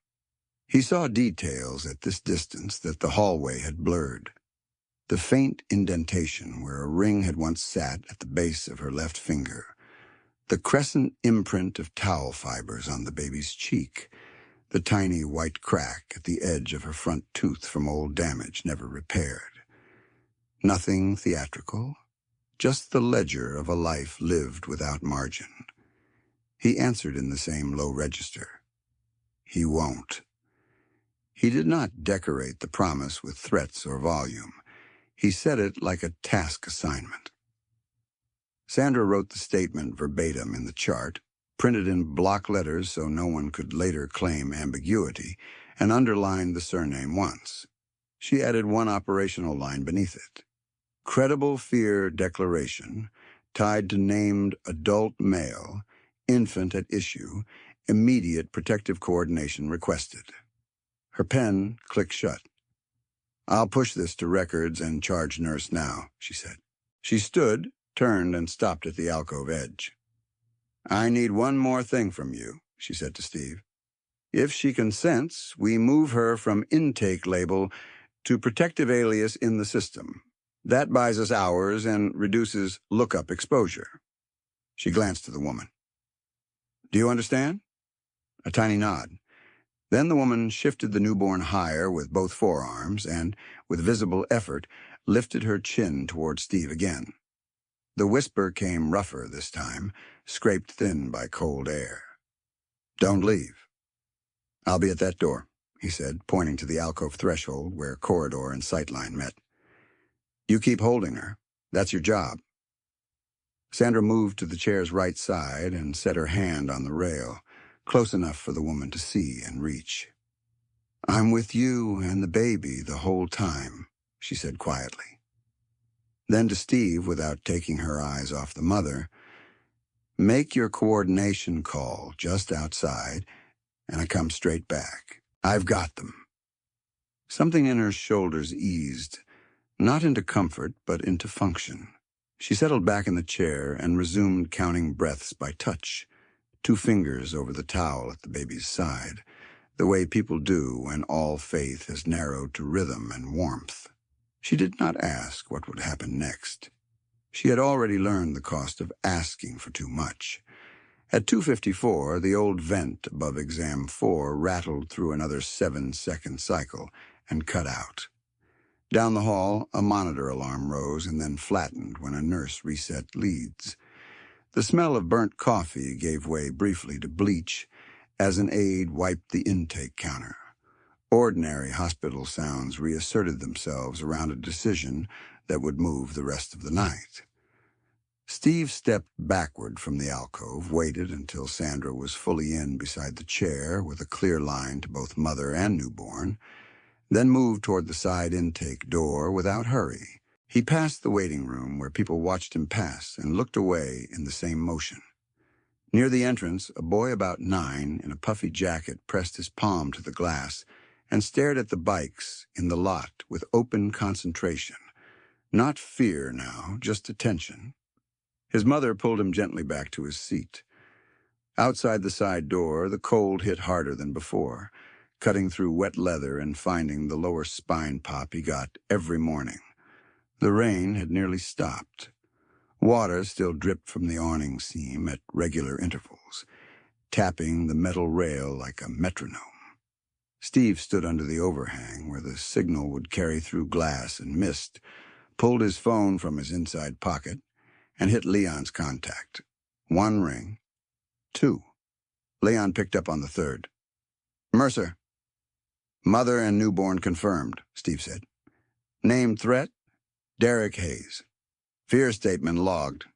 He saw details at this distance that the hallway had blurred. The faint indentation where a ring had once sat at the base of her left finger. The crescent imprint of towel fibers on the baby's cheek. The tiny white crack at the edge of her front tooth from old damage never repaired. Nothing theatrical, just the ledger of a life lived without margin. He answered in the same low register. He won't. He did not decorate the promise with threats or volume. He said it like a task assignment. Sandra wrote the statement verbatim in the chart, printed in block letters so no one could later claim ambiguity, and underlined the surname once. She added 1 operational line beneath it. Credible fear declaration, tied to named adult male, infant at issue, immediate protective coordination requested. Her pen clicked shut. "I'll push this to records and charge nurse now," she said. She stood, turned, and stopped at the alcove edge. "I need one more thing from you," she said to Steve. "If she consents, we move her from intake label to protective alias in the system. That buys us hours and reduces lookup exposure." She glanced to the woman. "Do you understand?" A tiny nod. Then the woman shifted the newborn higher with both forearms and, with visible effort, lifted her chin toward Steve again. The whisper came rougher this time, scraped thin by cold air. "Don't leave." "I'll be at that door," he said, pointing to the alcove threshold where corridor and sightline met. "You keep holding her. That's your job." Sandra moved to the chair's right side and set her hand on the rail, close enough for the woman to see and reach. "I'm with you and the baby the whole time," she said quietly. Then to Steve, without taking her eyes off the mother, "Make your coordination call just outside, and I come straight back. I've got them." Something in her shoulders eased, not into comfort, but into function. She settled back in the chair and resumed counting breaths by touch, 2 fingers over the towel at the baby's side, the way people do when all faith has narrowed to rhythm and warmth. She did not ask what would happen next. She had already learned the cost of asking for too much. At 2:54, the old vent above exam 4 rattled through another 7-second cycle and cut out. Down the hall, a monitor alarm rose and then flattened when a nurse reset leads. The smell of burnt coffee gave way briefly to bleach as an aide wiped the intake counter. Ordinary hospital sounds reasserted themselves around a decision that would move the rest of the night. Steve stepped backward from the alcove, waited until Sandra was fully in beside the chair with a clear line to both mother and newborn, then moved toward the side intake door without hurry. He passed the waiting room where people watched him pass and looked away in the same motion. Near the entrance, a boy about 9 in a puffy jacket pressed his palm to the glass and stared at the bikes in the lot with open concentration. Not fear now, just attention. His mother pulled him gently back to his seat. Outside the side door, the cold hit harder than before, cutting through wet leather and finding the lower spine pop he got every morning. The rain had nearly stopped. Water still dripped from the awning seam at regular intervals, tapping the metal rail like a metronome. Steve stood under the overhang where the signal would carry through glass and mist, pulled his phone from his inside pocket, and hit Leon's contact. 1 ring. 2. Leon picked up on the 3rd. "Mercer." "Mother and newborn confirmed," Steve said. "Named threat? Derek Hayes. Fear statement logged.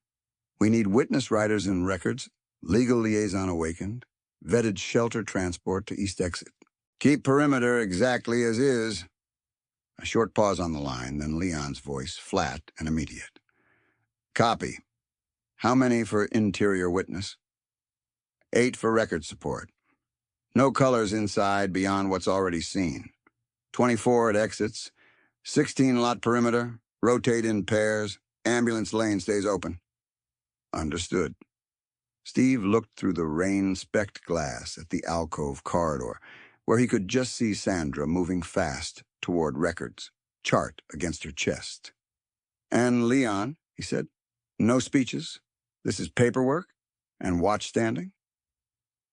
We need witness writers and records, legal liaison awakened, vetted shelter transport to east exit. Keep perimeter exactly as is." A short pause on the line, then Leon's voice, flat and immediate. "Copy. How many for interior witness?" 8 for record support. No colors inside beyond what's already seen. 24 at exits. 16 lot perimeter. Rotate in pairs. Ambulance lane stays open." "Understood." Steve looked through the rain-specked glass at the alcove corridor, where he could just see Sandra moving fast toward records, chart against her chest. "And Leon," he said, "no speeches. This is paperwork and watch standing?"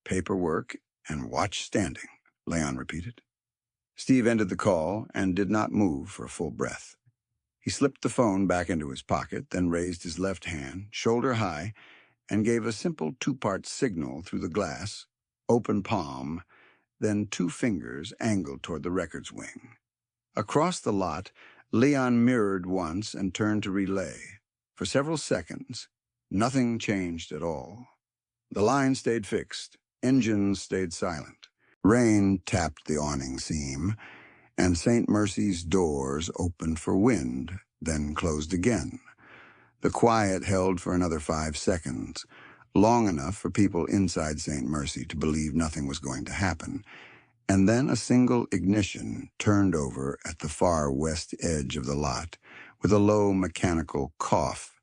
"Paperwork and watch standing," Leon repeated. Steve ended the call and did not move for a full breath. He slipped the phone back into his pocket, then raised his left hand, shoulder high, and gave a simple 2-part signal through the glass, open palm, then 2 fingers angled toward the records wing. Across the lot, Leon mirrored once and turned to relay. For several seconds, nothing changed at all. The line stayed fixed. Engines stayed silent. Rain tapped the awning seam, and St. Mercy's doors opened for wind, then closed again. The quiet held for another 5 seconds, long enough for people inside St. Mercy to believe nothing was going to happen, and then a single ignition turned over at the far west edge of the lot with a low mechanical cough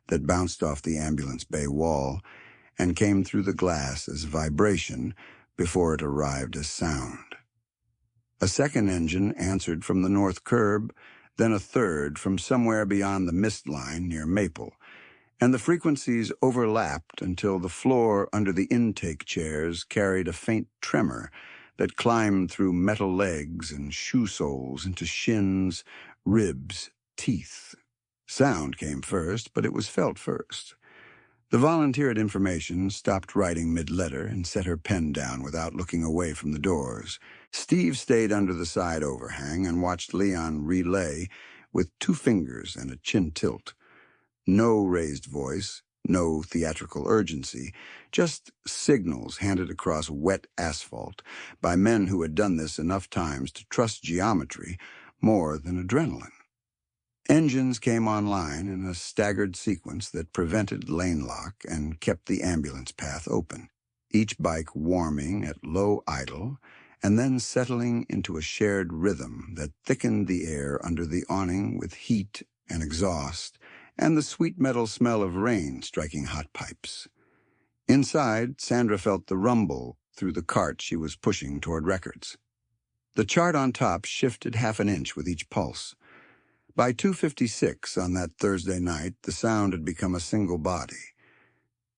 that bounced off the ambulance bay wall and came through the glass as vibration before it arrived as sound. A second engine answered from the north curb, then a third from somewhere beyond the mist line near Maple, and the frequencies overlapped until the floor under the intake chairs carried a faint tremor that climbed through metal legs and shoe soles into shins, ribs, teeth. Sound came first, but it was felt first. The volunteer at information stopped writing mid-letter and set her pen down without looking away from the doors. Steve stayed under the side overhang and watched Leon relay with 2 fingers and a chin tilt. No raised voice, no theatrical urgency, just signals handed across wet asphalt by men who had done this enough times to trust geometry more than adrenaline. Engines came online in a staggered sequence that prevented lane lock and kept the ambulance path open, each bike warming at low idle and then settling into a shared rhythm that thickened the air under the awning with heat and exhaust and the sweet metal smell of rain striking hot pipes. Inside, Sandra felt the rumble through the cart she was pushing toward records. The chart on top shifted half an inch with each pulse. By 2:56 on that Thursday night, the sound had become a single body.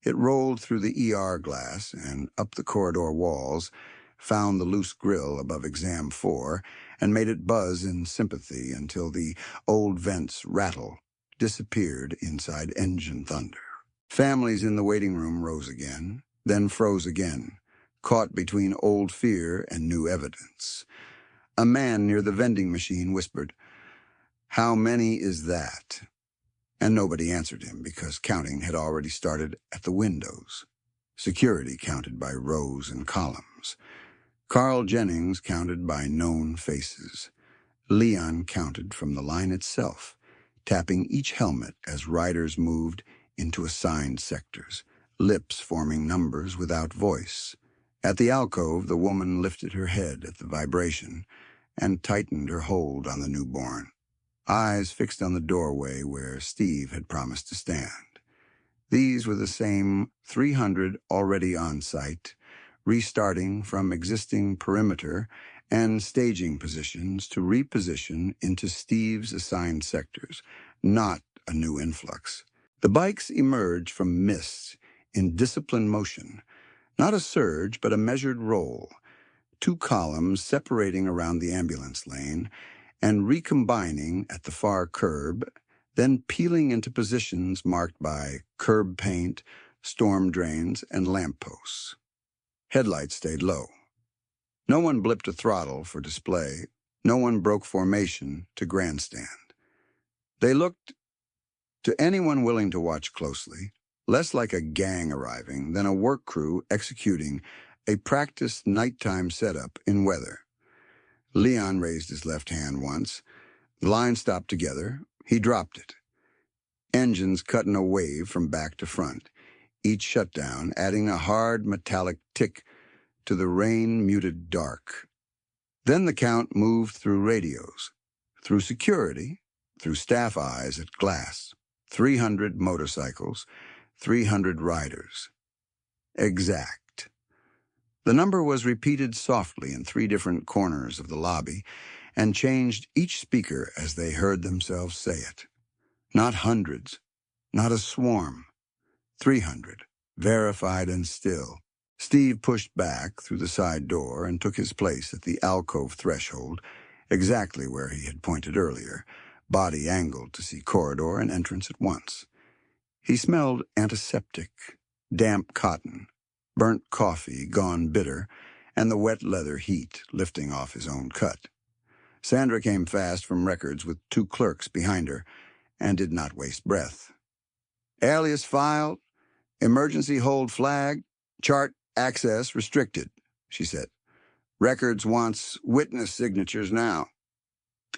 It rolled through the ER glass and up the corridor walls, found the loose grill above exam 4, and made it buzz in sympathy until the old vent's rattle disappeared inside engine thunder. Families in the waiting room rose again, then froze again, caught between old fear and new evidence. A man near the vending machine whispered, "How many is that?" And nobody answered him because counting had already started at the windows. Security counted by rows and columns. Carl Jennings counted by known faces. Leon counted from the line itself, tapping each helmet as riders moved into assigned sectors, lips forming numbers without voice. At the alcove, the woman lifted her head at the vibration and tightened her hold on the newborn, eyes fixed on the doorway where Steve had promised to stand. These were the same 300 already on site, restarting from existing perimeter and staging positions to reposition into Steve's assigned sectors, not a new influx. The bikes emerged from mist in disciplined motion, not a surge but a measured roll, 2 columns separating around the ambulance lane and recombining at the far curb, then peeling into positions marked by curb paint, storm drains, and lampposts. Headlights stayed low. No one blipped a throttle for display. No one broke formation to grandstand. They looked, to anyone willing to watch closely, less like a gang arriving than a work crew executing a practiced nighttime setup in weather. Leon raised his left hand once. The line stopped together. He dropped it. Engines cut in a wave from back to front, each shutdown adding a hard metallic tick to the rain-muted dark. Then the count moved through radios, through security, through staff eyes at glass. 300 motorcycles, 300 riders. Exact. The number was repeated softly in 3 different corners of the lobby and changed each speaker as they heard themselves say it. Not hundreds, not a swarm. 300, verified and still. Steve pushed back through the side door and took his place at the alcove threshold, exactly where he had pointed earlier, body angled to see corridor and entrance at once. He smelled antiseptic, damp cotton, burnt coffee gone bitter, and the wet leather heat lifting off his own cut. Sandra came fast from records with 2 clerks behind her and did not waste breath. "Alias filed, emergency hold flagged, chart access restricted," she said. "Records wants witness signatures now."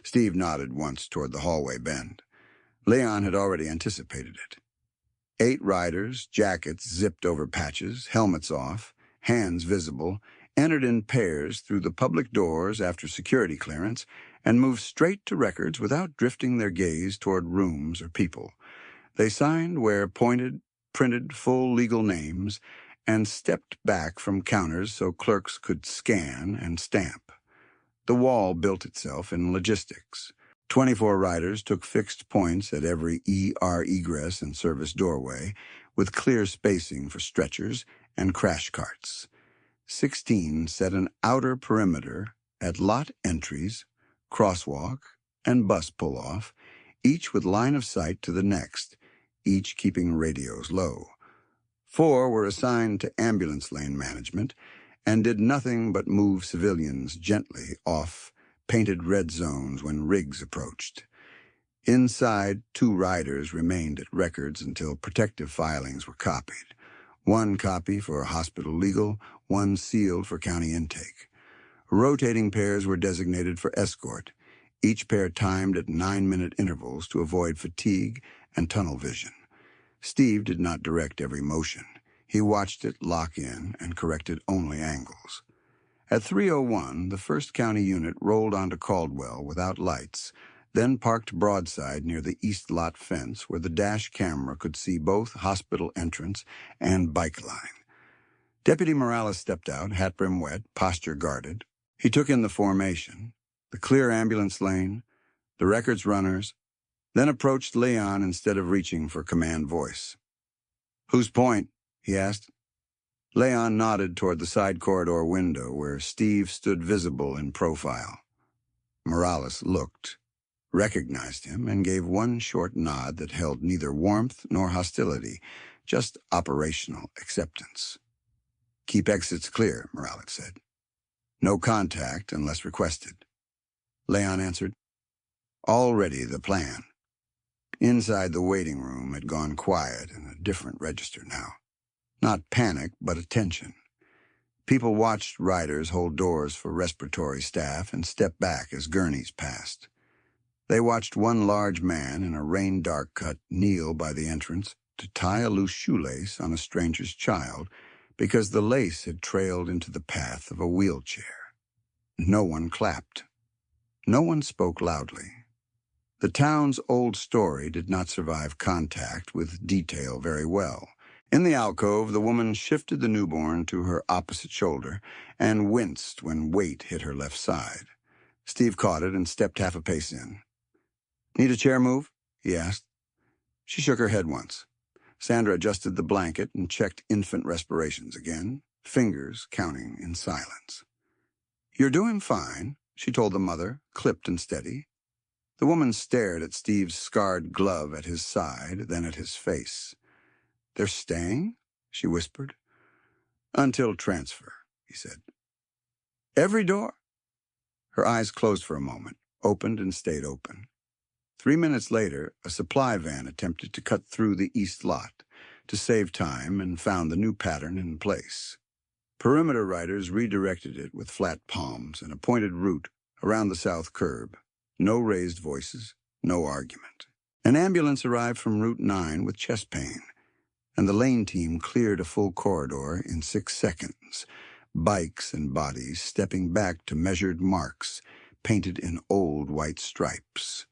Steve nodded once toward the hallway bend. Leon had already anticipated it. 8 riders, jackets zipped over patches, helmets off, hands visible, entered in pairs through the public doors after security clearance and moved straight to records without drifting their gaze toward rooms or people. They signed where pointed, printed full legal names, and stepped back from counters so clerks could scan and stamp. The wall built itself in logistics. 24 riders took fixed points at every ER egress and service doorway, with clear spacing for stretchers and crash carts. 16 set an outer perimeter at lot entries, crosswalk, and bus pull-off, each with line of sight to the next, each keeping radios low. 4 were assigned to ambulance lane management and did nothing but move civilians gently off painted red zones when rigs approached. Inside, 2 riders remained at records until protective filings were copied. 1 copy for hospital legal, 1 sealed for county intake. Rotating pairs were designated for escort, each pair timed at 9-minute intervals to avoid fatigue and tunnel vision. Steve did not direct every motion. He watched it lock in and corrected only angles. At 3:01, the 1st County unit rolled onto Caldwell without lights, then parked broadside near the east lot fence where the dash camera could see both hospital entrance and bike line. Deputy Morales stepped out, hat brim wet, posture guarded. He took in the formation, the clear ambulance lane, the records runners, then approached Leon instead of reaching for command voice. "Whose point?" he asked. Leon nodded toward the side corridor window where Steve stood visible in profile. Morales looked, recognized him, and gave one short nod that held neither warmth nor hostility, just operational acceptance. "Keep exits clear," Morales said. "No contact unless requested." Leon answered, "Already the plan." Inside the waiting room had gone quiet in a different register now. Not panic, but attention. People watched riders hold doors for respiratory staff and step back as gurneys passed. They watched one large man in a rain-dark cut kneel by the entrance to tie a loose shoelace on a stranger's child because the lace had trailed into the path of a wheelchair. No one clapped. No one spoke loudly. The town's old story did not survive contact with detail very well. In the alcove, the woman shifted the newborn to her opposite shoulder and winced when weight hit her left side. Steve caught it and stepped half a pace in. "Need a chair move?" he asked. She shook her head once. Sandra adjusted the blanket and checked infant respirations again, fingers counting in silence. "You're doing fine," she told the mother, clipped and steady. The woman stared at Steve's scarred glove at his side, then at his face. "They're staying?" she whispered. "Until transfer," he said. "Every door?" Her eyes closed for a moment, opened and stayed open. 3 minutes later, a supply van attempted to cut through the east lot to save time and found the new pattern in place. Perimeter riders redirected it with flat palms and a pointed route around the south curb. No raised voices, no argument. An ambulance arrived from Route 9 with chest pain, and the lane team cleared a full corridor in 6 seconds, bikes and bodies stepping back to measured marks painted in old white stripes.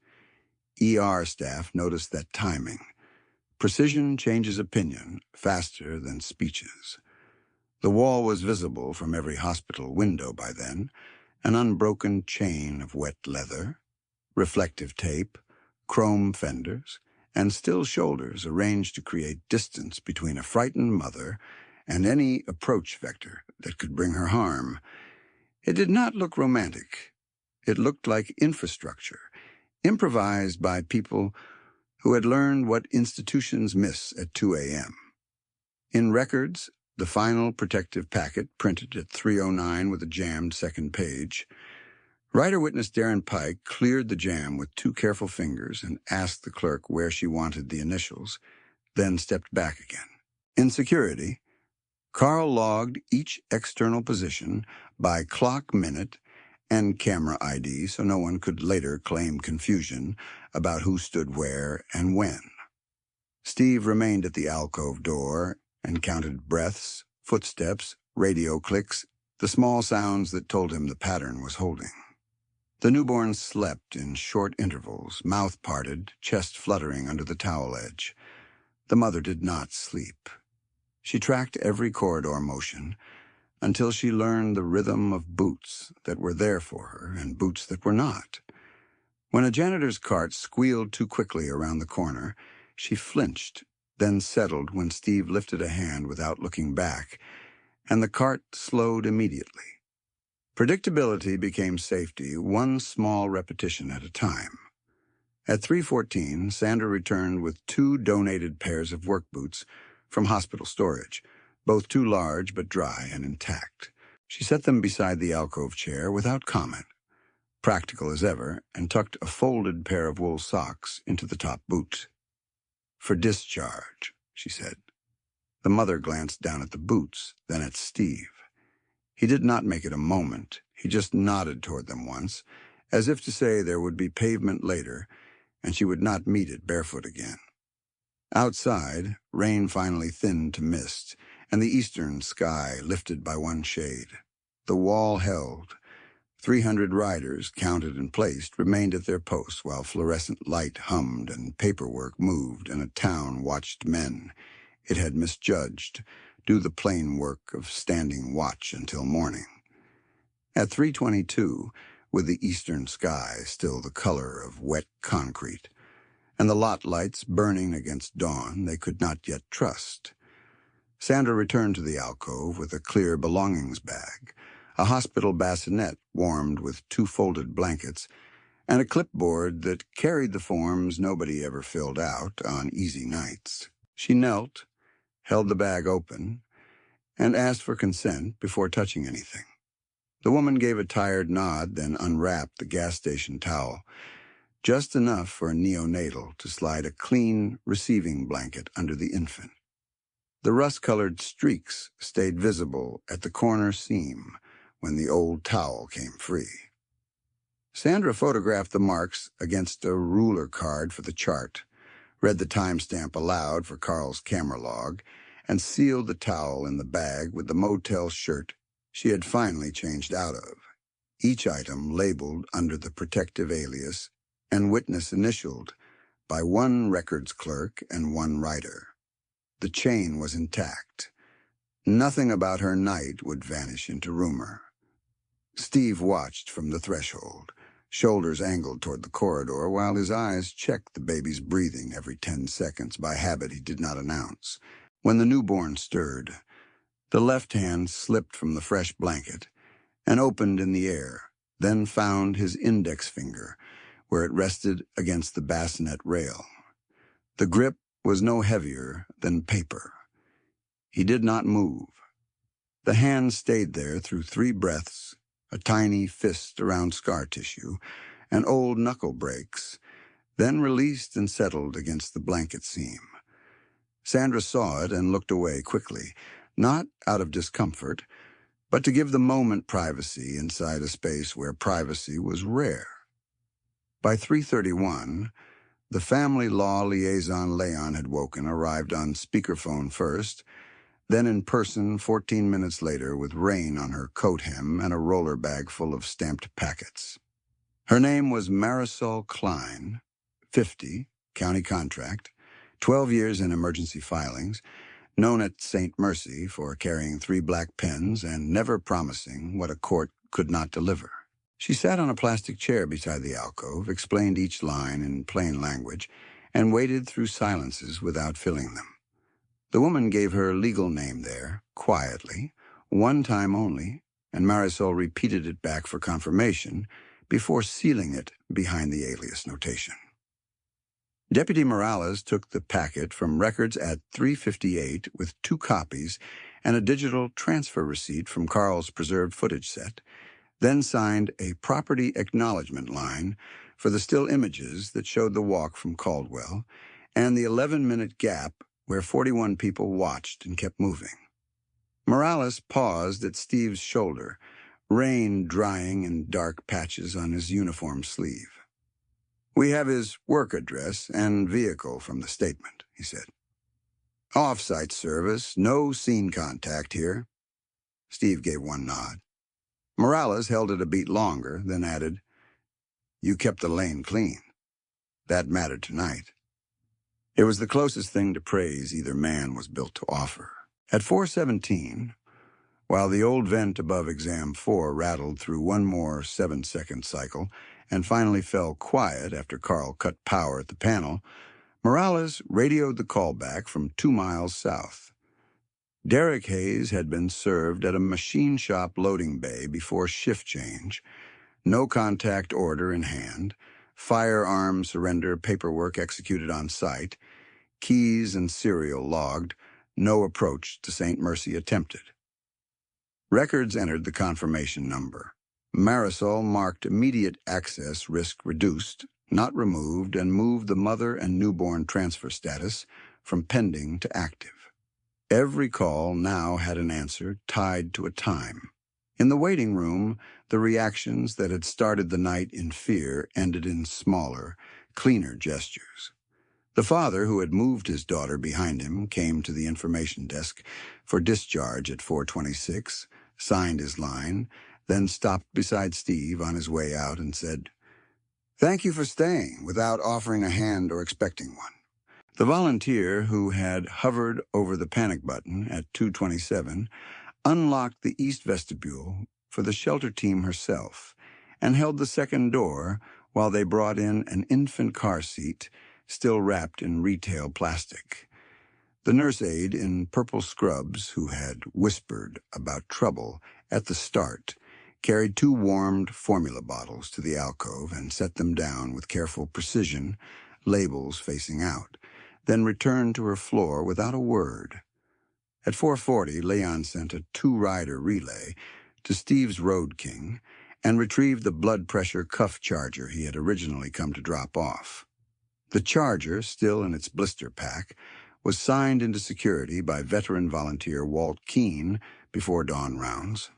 ER staff noticed that timing. Precision changes opinion faster than speeches. The wall was visible from every hospital window by then, an unbroken chain of wet leather, reflective tape, chrome fenders, and still shoulders arranged to create distance between a frightened mother and any approach vector that could bring her harm. It did not look romantic. It looked like infrastructure, improvised by people who had learned what institutions miss at 2 a.m. In records, the final protective packet printed at 3:09 with a jammed second page. Writer witness Darren Pike cleared the jam with 2 careful fingers and asked the clerk where she wanted the initials, then stepped back again. In security, Carl logged each external position by clock minute and camera ID so no one could later claim confusion about who stood where and when. Steve remained at the alcove door and counted breaths, footsteps, radio clicks, the small sounds that told him the pattern was holding. The newborn slept in short intervals, mouth parted, chest fluttering under the towel edge. The mother did not sleep. She tracked every corridor motion until she learned the rhythm of boots that were there for her and boots that were not. When a janitor's cart squealed too quickly around the corner, she flinched, then settled when Steve lifted a hand without looking back, and the cart slowed immediately. Predictability became safety, one small repetition at a time. At 3:14, Sandra returned with 2 donated pairs of work boots from hospital storage, both too large but dry and intact. She set them beside the alcove chair without comment, practical as ever, and tucked a folded pair of wool socks into the top boot. "For discharge," she said. The mother glanced down at the boots, then at Steve. He did not make it a moment. He just nodded toward them once, as if to say there would be pavement later, and she would not meet it barefoot again. Outside, rain finally thinned to mist, and the eastern sky lifted by one shade. The wall held. 300 riders, counted and placed, remained at their posts while fluorescent light hummed and paperwork moved and a town watched men it had misjudged do the plain work of standing watch until morning. At 3:22, with the eastern sky still the color of wet concrete, and the lot lights burning against dawn they could not yet trust, Sandra returned to the alcove with a clear belongings bag, a hospital bassinet warmed with 2 folded blankets, and a clipboard that carried the forms nobody ever filled out on easy nights. She knelt, held the bag open, and asked for consent before touching anything. The woman gave a tired nod, then unwrapped the gas station towel, just enough for a neonatal to slide a clean receiving blanket under the infant. The rust-colored streaks stayed visible at the corner seam when the old towel came free. Sandra photographed the marks against a ruler card for the chart, read the timestamp aloud for Carl's camera log, and sealed the towel in the bag with the motel shirt she had finally changed out of, each item labeled under the protective alias and witness initialed by 1 records clerk and 1 writer. The chain was intact. Nothing about her night would vanish into rumor. Steve watched from the threshold, shoulders angled toward the corridor, while his eyes checked the baby's breathing every 10 seconds by habit he did not announce. When the newborn stirred, the left hand slipped from the fresh blanket and opened in the air, then found his index finger where it rested against the bassinet rail. The grip was no heavier than paper. He did not move. The hand stayed there through 3 breaths, a tiny fist around scar tissue, and old knuckle breaks, then released and settled against the blanket seam. Sandra saw it and looked away quickly, not out of discomfort, but to give the moment privacy inside a space where privacy was rare. By 3:31, the family law liaison Leon had woken arrived on speakerphone first, then in person 14 minutes later with rain on her coat hem and a roller bag full of stamped packets. Her name was Marisol Klein, 50, county contract, 12 years in emergency filings, known at St. Mercy for carrying 3 black pens and never promising what a court could not deliver. She sat on a plastic chair beside the alcove, explained each line in plain language, and waited through silences without filling them. The woman gave her legal name there, quietly, 1 time only, and Marisol repeated it back for confirmation before sealing it behind the alias notation. Deputy Morales took the packet from records at 3:58 with 2 copies and a digital transfer receipt from Carl's preserved footage set, then signed a property acknowledgement line for the still images that showed the walk from Caldwell and the 11-minute gap where 41 people watched and kept moving. Morales paused at Steve's shoulder, rain drying in dark patches on his uniform sleeve. We have his work address and vehicle from the statement, he said. Off-site service, no scene contact here. Steve gave one nod. Morales held it a beat longer, then added, You kept the lane clean. That mattered tonight. It was the closest thing to praise either man was built to offer. At 4:17, while the old vent above exam 4 rattled through one more 7-second cycle and finally fell quiet after Carl cut power at the panel, Morales radioed the callback from 2 miles south. Derek Hayes had been served at a machine shop loading bay before shift change. No contact order in hand, firearm surrender paperwork executed on site, keys and serial logged, no approach to St. Mercy attempted. Records entered the confirmation number. Marisol marked immediate access risk reduced, not removed, and moved the mother and newborn transfer status from pending to active. Every call now had an answer tied to a time. In the waiting room, the reactions that had started the night in fear ended in smaller, cleaner gestures. The father, who had moved his daughter behind him, came to the information desk for discharge at 4:26, signed his line, then stopped beside Steve on his way out and said, Thank you for staying, without offering a hand or expecting one. The volunteer, who had hovered over the panic button at 2:27, unlocked the east vestibule for the shelter team herself and held the second door while they brought in an infant car seat still wrapped in retail plastic. The nurse aide in purple scrubs, who had whispered about trouble at the start, carried 2 warmed formula bottles to the alcove and set them down with careful precision, labels facing out, then returned to her floor without a word. At 4:40, Leon sent a 2-rider relay to Steve's Road King and retrieved the blood pressure cuff charger he had originally come to drop off. The charger, still in its blister pack, was signed into security by veteran volunteer Walt Keene before dawn rounds.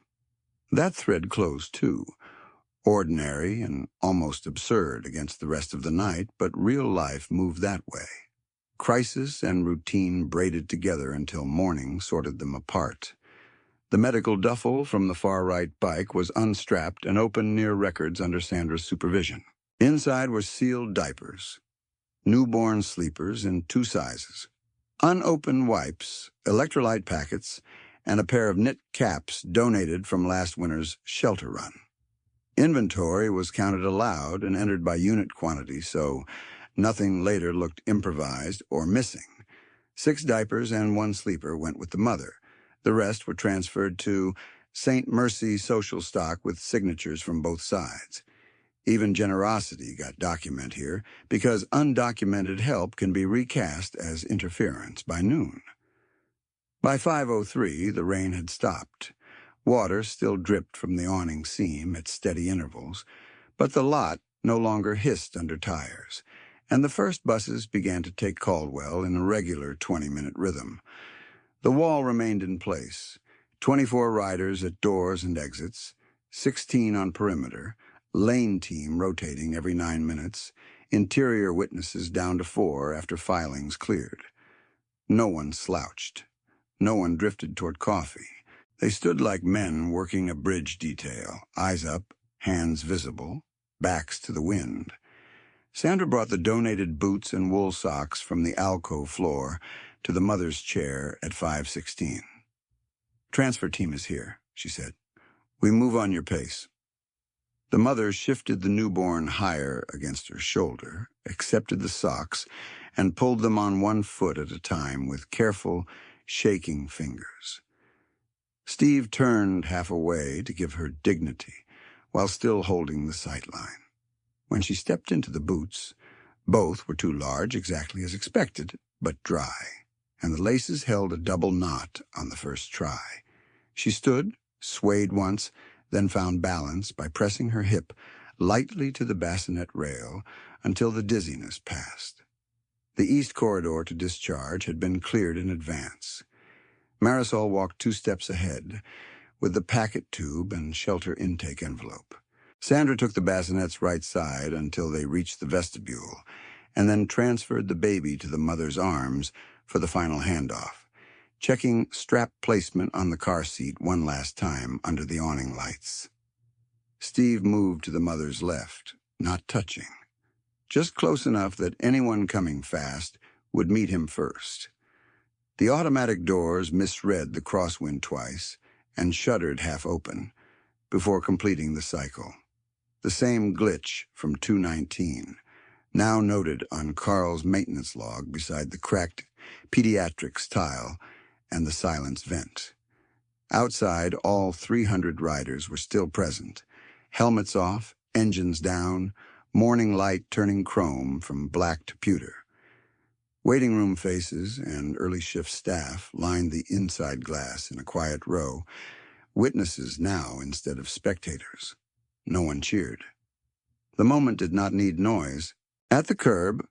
That thread closed too, ordinary and almost absurd against the rest of the night, but real life moved that way. Crisis and routine braided together until morning sorted them apart. The medical duffel from the far right bike was unstrapped and open near records under Sandra's supervision. Inside were sealed diapers, newborn sleepers in 2 sizes, unopened wipes, electrolyte packets, and a pair of knit caps donated from last winter's shelter run. Inventory was counted aloud and entered by unit quantity, so nothing later looked improvised or missing. 6 diapers and 1 sleeper went with the mother. The rest were transferred to St. Mercy social stock with signatures from both sides. Even generosity got document here, because undocumented help can be recast as interference by noon. By 5:03, the rain had stopped. Water still dripped from the awning seam at steady intervals, but the lot no longer hissed under tires, and the first buses began to take Caldwell in a regular 20-minute rhythm. The wall remained in place, 24 riders at doors and exits, 16 on perimeter, lane team rotating every 9 minutes, interior witnesses down to 4 after filings cleared. No one slouched. No one drifted toward coffee. They stood like men working a bridge detail, eyes up, hands visible, backs to the wind. Sandra brought the donated boots and wool socks from the alcove floor to the mother's chair at 5:16. Transfer team is here, she said. We move on your pace. The mother shifted the newborn higher against her shoulder, accepted the socks, and pulled them on 1 foot at a time with careful, shaking fingers. Steve turned half away to give her dignity, while still holding the sight line. When she stepped into the boots, both were too large, exactly as expected, but dry, and the laces held a double knot on the first try. She stood, swayed once, then found balance by pressing her hip lightly to the bassinet rail until the dizziness passed. The east corridor to discharge had been cleared in advance. Marisol walked 2 steps ahead, with the packet tube and shelter intake envelope. Sandra took the bassinet's right side until they reached the vestibule, and then transferred the baby to the mother's arms for the final handoff, checking strap placement on the car seat one last time under the awning lights. Steve moved to the mother's left, not touching, just close enough that anyone coming fast would meet him first. The automatic doors misread the crosswind twice and shuddered half open before completing the cycle. The same glitch from 219, now noted on Carl's maintenance log beside the cracked pediatrics tile and the silence vent. Outside, all 300 riders were still present, helmets off, engines down, morning light turning chrome from black to pewter. Waiting room faces and early shift staff lined the inside glass in a quiet row, witnesses now instead of spectators. No one cheered. The moment did not need noise. At the curb,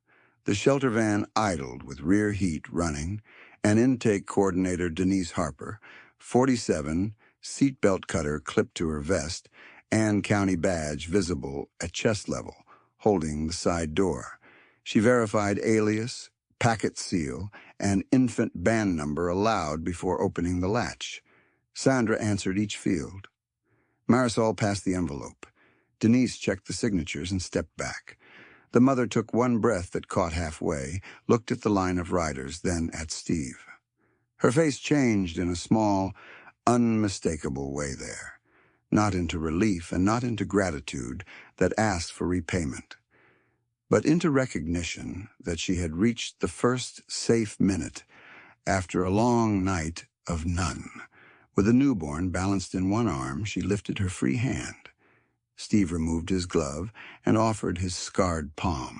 the shelter van idled with rear heat running, and intake coordinator Denise Harper, 47, seatbelt cutter clipped to her vest, and county badge visible at chest level, holding the side door. She verified alias, packet seal, and infant band number aloud before opening the latch. Sandra answered each field. Marisol passed the envelope. Denise checked the signatures and stepped back. The mother took one breath that caught halfway, looked at the line of riders, then at Steve. Her face changed in a small, unmistakable way there, not into relief and not into gratitude that asked for repayment, but into recognition that she had reached the first safe minute after a long night of none. With a newborn balanced in one arm, she lifted her free hand. Steve removed his glove and offered his scarred palm.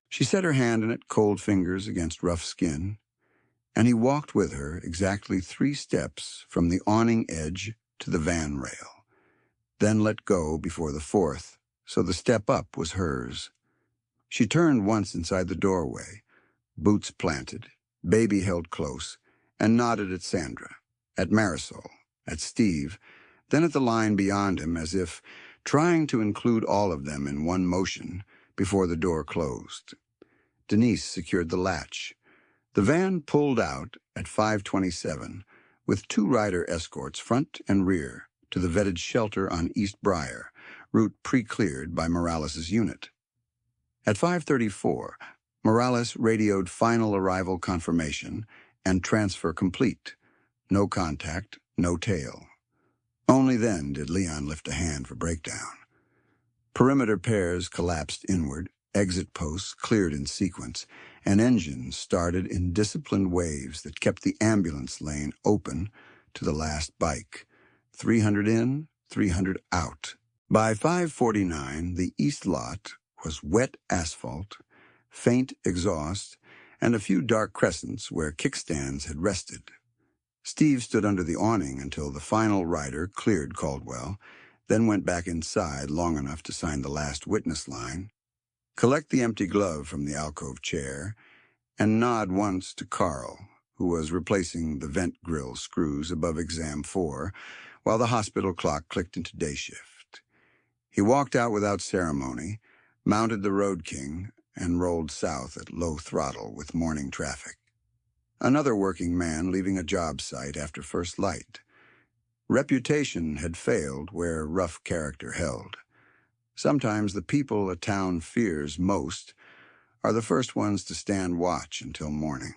She set her hand in it, cold fingers against rough skin, and he walked with her exactly 3 steps from the awning edge to the van rail, then let go before the 4th, so the step up was hers. She turned once inside the doorway, boots planted, baby held close, and nodded at Sandra, at Marisol, at Steve, then at the line beyond him as if trying to include all of them in one motion before the door closed. Denise secured the latch. The van pulled out at 5:27 with 2 rider escorts front and rear to the vetted shelter on East Briar, route pre-cleared by Morales' unit. At 5:34, Morales radioed final arrival confirmation and transfer complete. No contact, no tail. Only then did Leon lift a hand for breakdown. Perimeter pairs collapsed inward, exit posts cleared in sequence, and engines started in disciplined waves that kept the ambulance lane open to the last bike. 300 in, 300 out. By 5:49, the east lot was wet asphalt, faint exhaust, and a few dark crescents where kickstands had rested. Steve stood under the awning until the final rider cleared Caldwell, then went back inside long enough to sign the last witness line, collect the empty glove from the alcove chair, and nod once to Carl, who was replacing the vent grill screws above exam 4 while the hospital clock clicked into day shift. He walked out without ceremony, mounted the Road King, and rolled south at low throttle with morning traffic. Another working man leaving a job site after first light. Reputation had failed where rough character held. Sometimes the people a town fears most are the first ones to stand watch until morning.